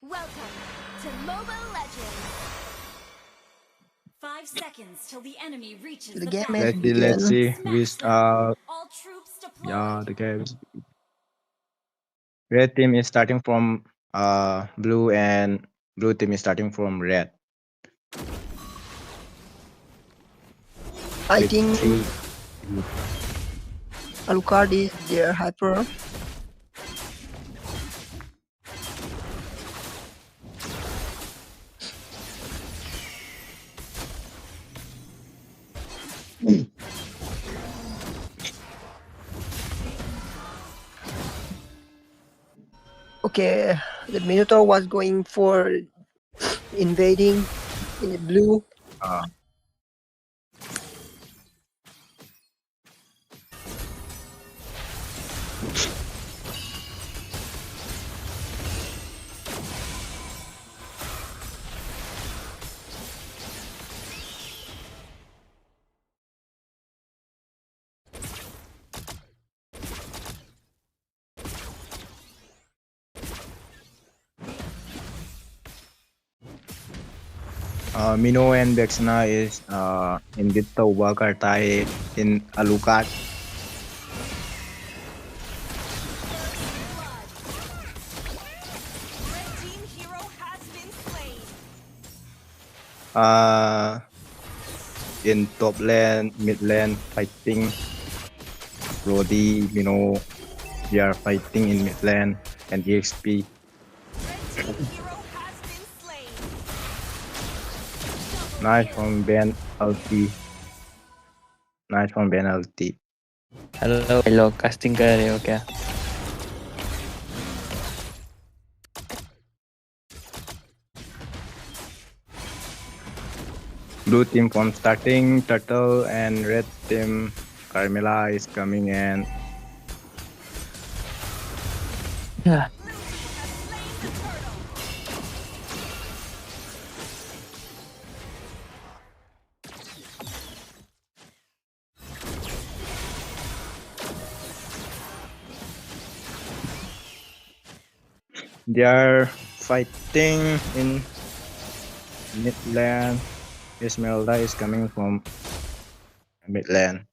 Welcome to Mobile Legends. 5 seconds till the enemy reaches The the game battle. has Let's see begun. which All troops deployed. yeah the game. Red team is starting from blue and blue team is starting from red. I With think three. Alucard is their hyper. Okay, the Minotaur was going for invading in the blue. Mino and Vexana is in Vitta Uba karta hai in Alucard. Red team hero has been slain. In top lane, mid lane fighting. Brody, Mino, they are fighting in mid lane and EXP. Red team hero has been slain. Nice from Ben Ulti. Nice from Ben Ulti. Hello casting कर रहे हो क्या? Blue team from starting Turtle and red team Carmela is coming and Yeah. they are fighting in mid lane. Esmeralda is coming from mid lane.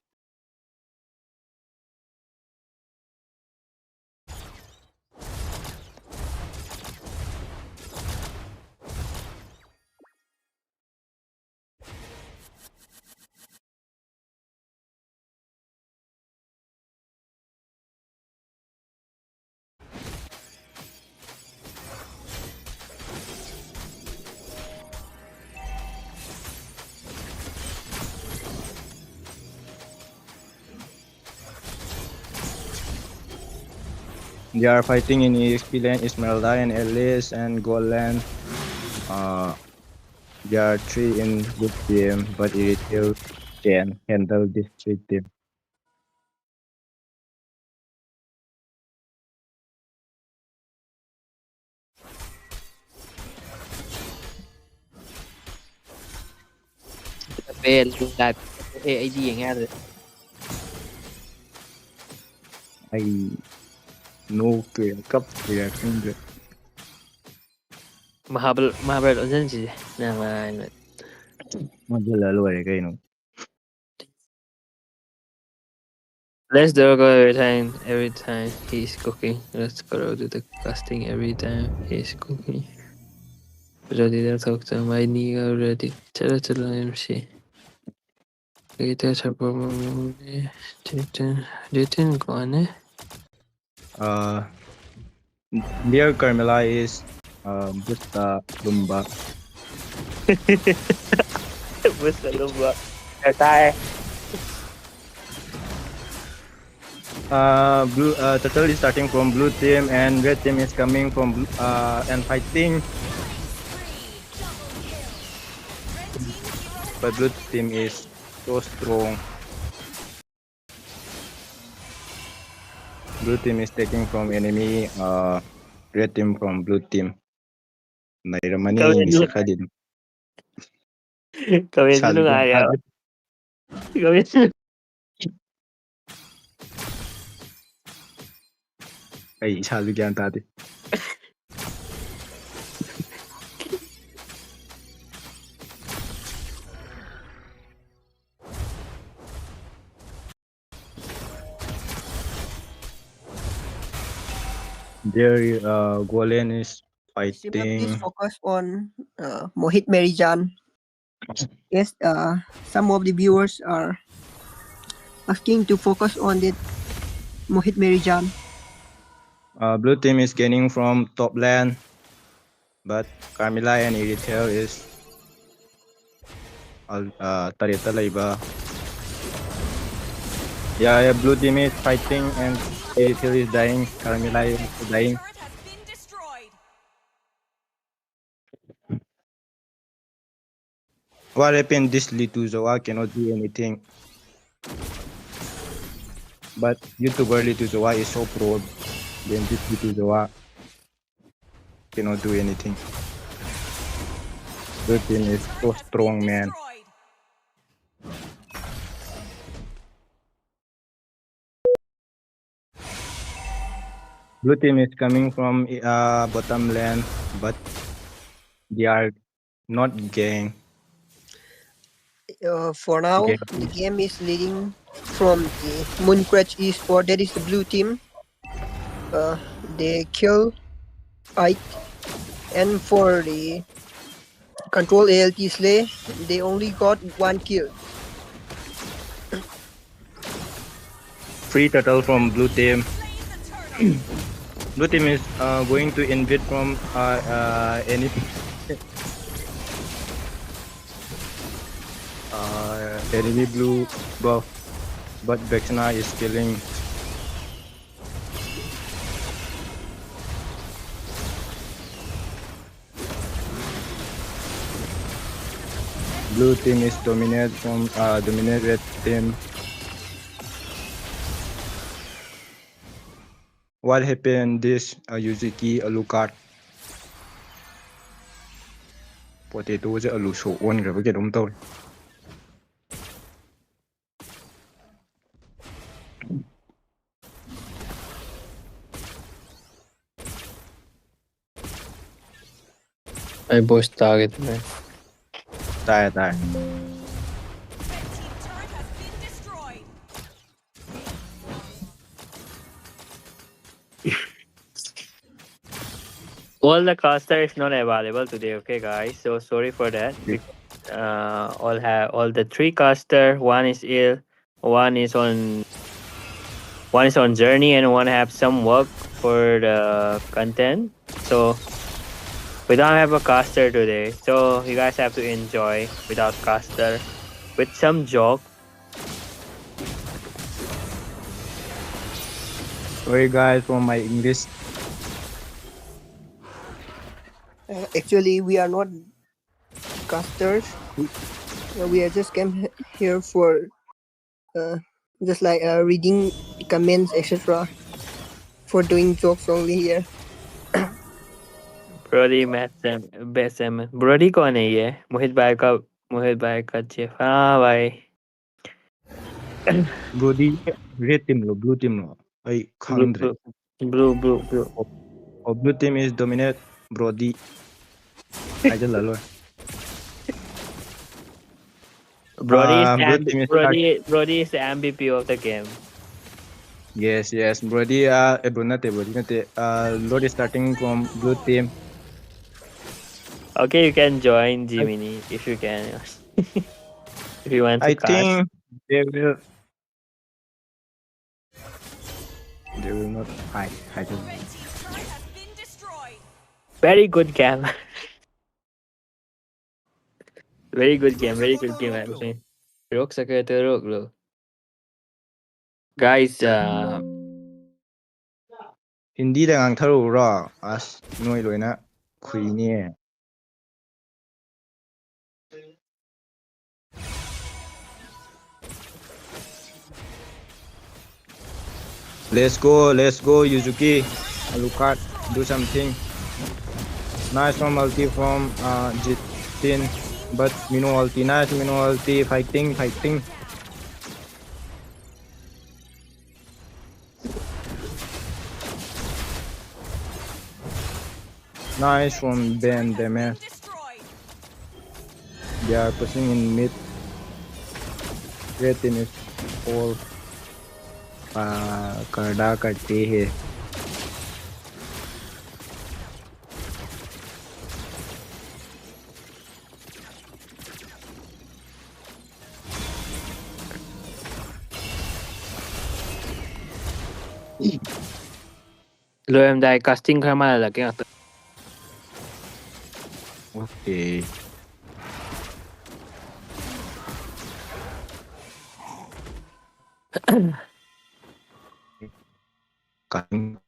They are fighting in EXP lane, Esmeralda and Elise and Gold lane. There are 3 in good team, but Irithil can handle this 3 team. Về luôn là AI gì nghe rồi. I know clear cup clear finger. Mahabharata dân gì nè mà Madala luar kayo no. let's do go every time he's cooking. Let's go do the casting every time he's cooking. Ready to talk to my nigga ready. Chalo MC. Kita coba Ditin ko ano? Dear Carmela is Busta Lumba. Busta Lumba. Tay. Blue Turtle is starting from blue team and red team is coming from and fighting. But blue team is so strong. Blue team is taking from enemy. Red team from blue team. Nairamani bisa ka din. Kami sino nga ayaw. Kami sino. Ay, sabi yan tati. Their Golan is Simran, please fighting. focus on Mohit Merijan. Yes, some of the viewers are asking to focus on the Mohit Merijan. Blue team is gaining from top lane, but Carmilla and Irithel is Tarita Laiba. Yeah, blue team is fighting and Irithel is dying. Carmilla is dying. What happened? This Litu Zoa cannot do anything. But YouTuber Litu Zoa is so pro. Then this Litu Zoa cannot do anything. Blue team is so strong, man. Blue team is coming from bottom lane, but they are not gang. For now, Okay. the game is leading from the Mooncratch Esport. That is the blue team. They kill Ike, and for the Control ALT Slay, they only got 1 kill. Free turtle from blue team. Blue team is going to invade from any enemy blue buff, but Vexana is killing. Blue team is dominate from dominate red team. What happened this Yuzuki Alucard? Potato จะ Alu โชว์อ้วนกับเกดมโต I boss target man. ตายตาย All the caster is not available today, okay guys, so sorry for that. All the 3 caster, one is ill, one is on journey, and one have some work for the content, so we don't have a caster today, so you guys have to enjoy without caster with some joke. Sorry guys for my English. Actually, we are not casters. We are just came here for just like reading comments, etc. For doing jokes only here. Brody Besem Brody कौन है ये? मोहित भाई का chief. हाँ भाई. Brody red team lo, blue team lo. I can't. Blue. Oh, blue team is dominate Brody. I just love. Brody is the MVP of the game. Yes. Brody Brody Lord is starting from blue team. Okay, you can join Jiminy if you can. If you want to I cast. think they will not hide. Very good game. Very good game. I'm saying. रोक सके तो रोक लो. Guys, Hindi แต่ ngang tharu ra as noi loi na khui ni. Let's go Yuzuki Alucard, do something. Nice from ulti from Jitin, but Mino ulti, nice Mino ulti, fighting. Nice from Ben Demer. They are pushing in mid. Red team is all करदा करते हैं. Lo em dai casting khá mà là cái ngạc. Okay. Cutting.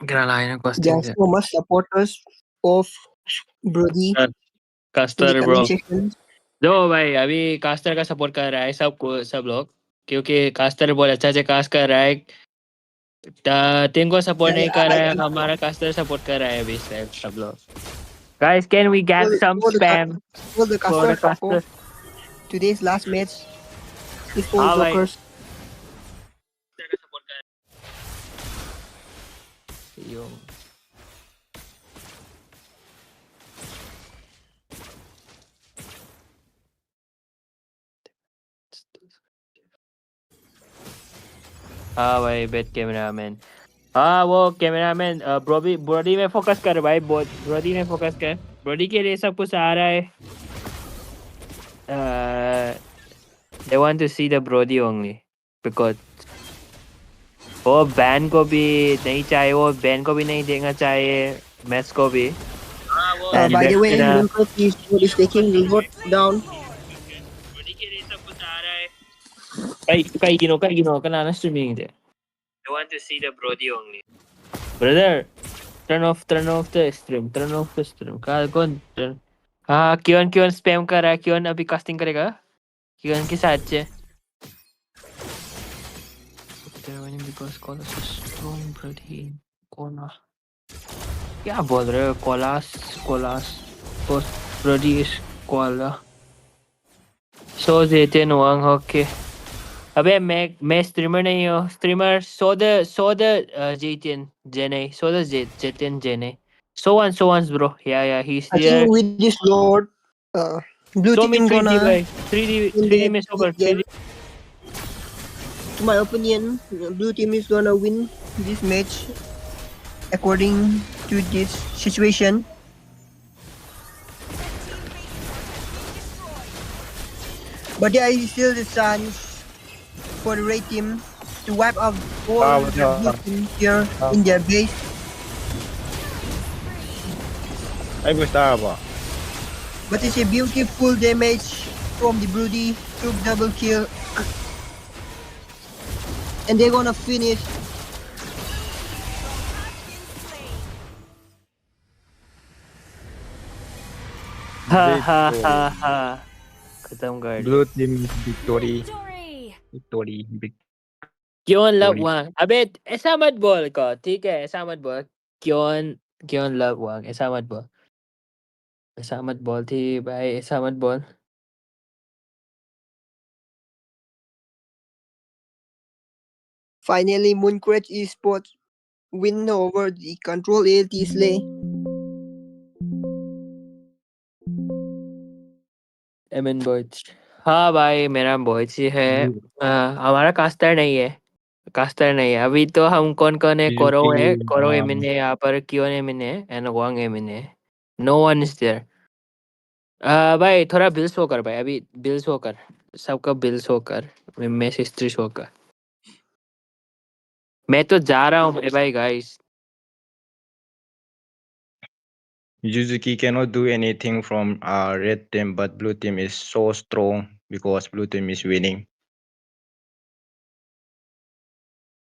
Carolina There are casting. so much supporters of Brody in the Caster bro. comment section. जो भाई अभी caster का support कर रहा है सब लोग क्योंकि कास्टर बहुत अच्छा से कास्ट कर रहा है टीम को सपोर्ट नहीं कर रहा है हमारा कास्टर सपोर्ट कर रहा है अभी सब लोग guys can we get some spam All the for the caster caster of today's last match is all हाँ भाई jokers. यो हाँ भाई बेट कैमरामैन हाँ वो कैमरामैन ब्रोडी में फोकस कर भाई ब्रोडी में फोकस कर ब्रोडी के लिए सब कुछ आ रहा है they want to see the Brody only because वो बैन को भी नहीं चाहिए वो बैन को भी नहीं देना चाहिए मैच को भी By the way, Lucas is taking reward down. Kay gino ka na streaming de. I want to see the Brody only. Brother, turn off the stream. कौन हाँ क्यों स्पैम कर रहा है क्यों अभी कास्टिंग करेगा क्यों के साथ से because Colas is strong Brody Kona क्या बोल रहे हो Colas Brody is Koala so देते नुआंग होके अबे मैं स्ट्रीमर नहीं हूँ स्ट्रीमर सो द जेटिन जेने so one's bro yeah he's I there think with this Lord, blue so team gonna 3D में so 3D to my opinion, blue team is gonna win this match according to this situation. But there is still the chance for the red team to wipe out all the blue team here in their base. But it's a beautiful damage from the Broody, took double kill. And they're gonna finish. ha खत्म कर Blue team victory. Big. क्यों love वांग अबे ऐसा मत बोल को ठीक है ऐसा मत बोल क्यों लव वांग ऐसा मत बोल थी भाई ऐसा मत बोल Finally, Mooncratch Esports win over the Control ALT Slay. M N boys हाँ भाई मेरा बॉयज ही है हमारा कास्टर नहीं है अभी तो हम कौन है कोरो एमिन है यहाँ पर क्यों एमिन है एंड वांग एमिन है नो वन इज देयर भाई थोड़ा बिल शो कर भाई अभी बिल शो कर सबका बिल शो कर मैच हिस्ट्री शो कर मैं तो जा रहा हूँ भाई guys Yuzuki cannot do anything from red team, but blue team is so strong because blue team is winning.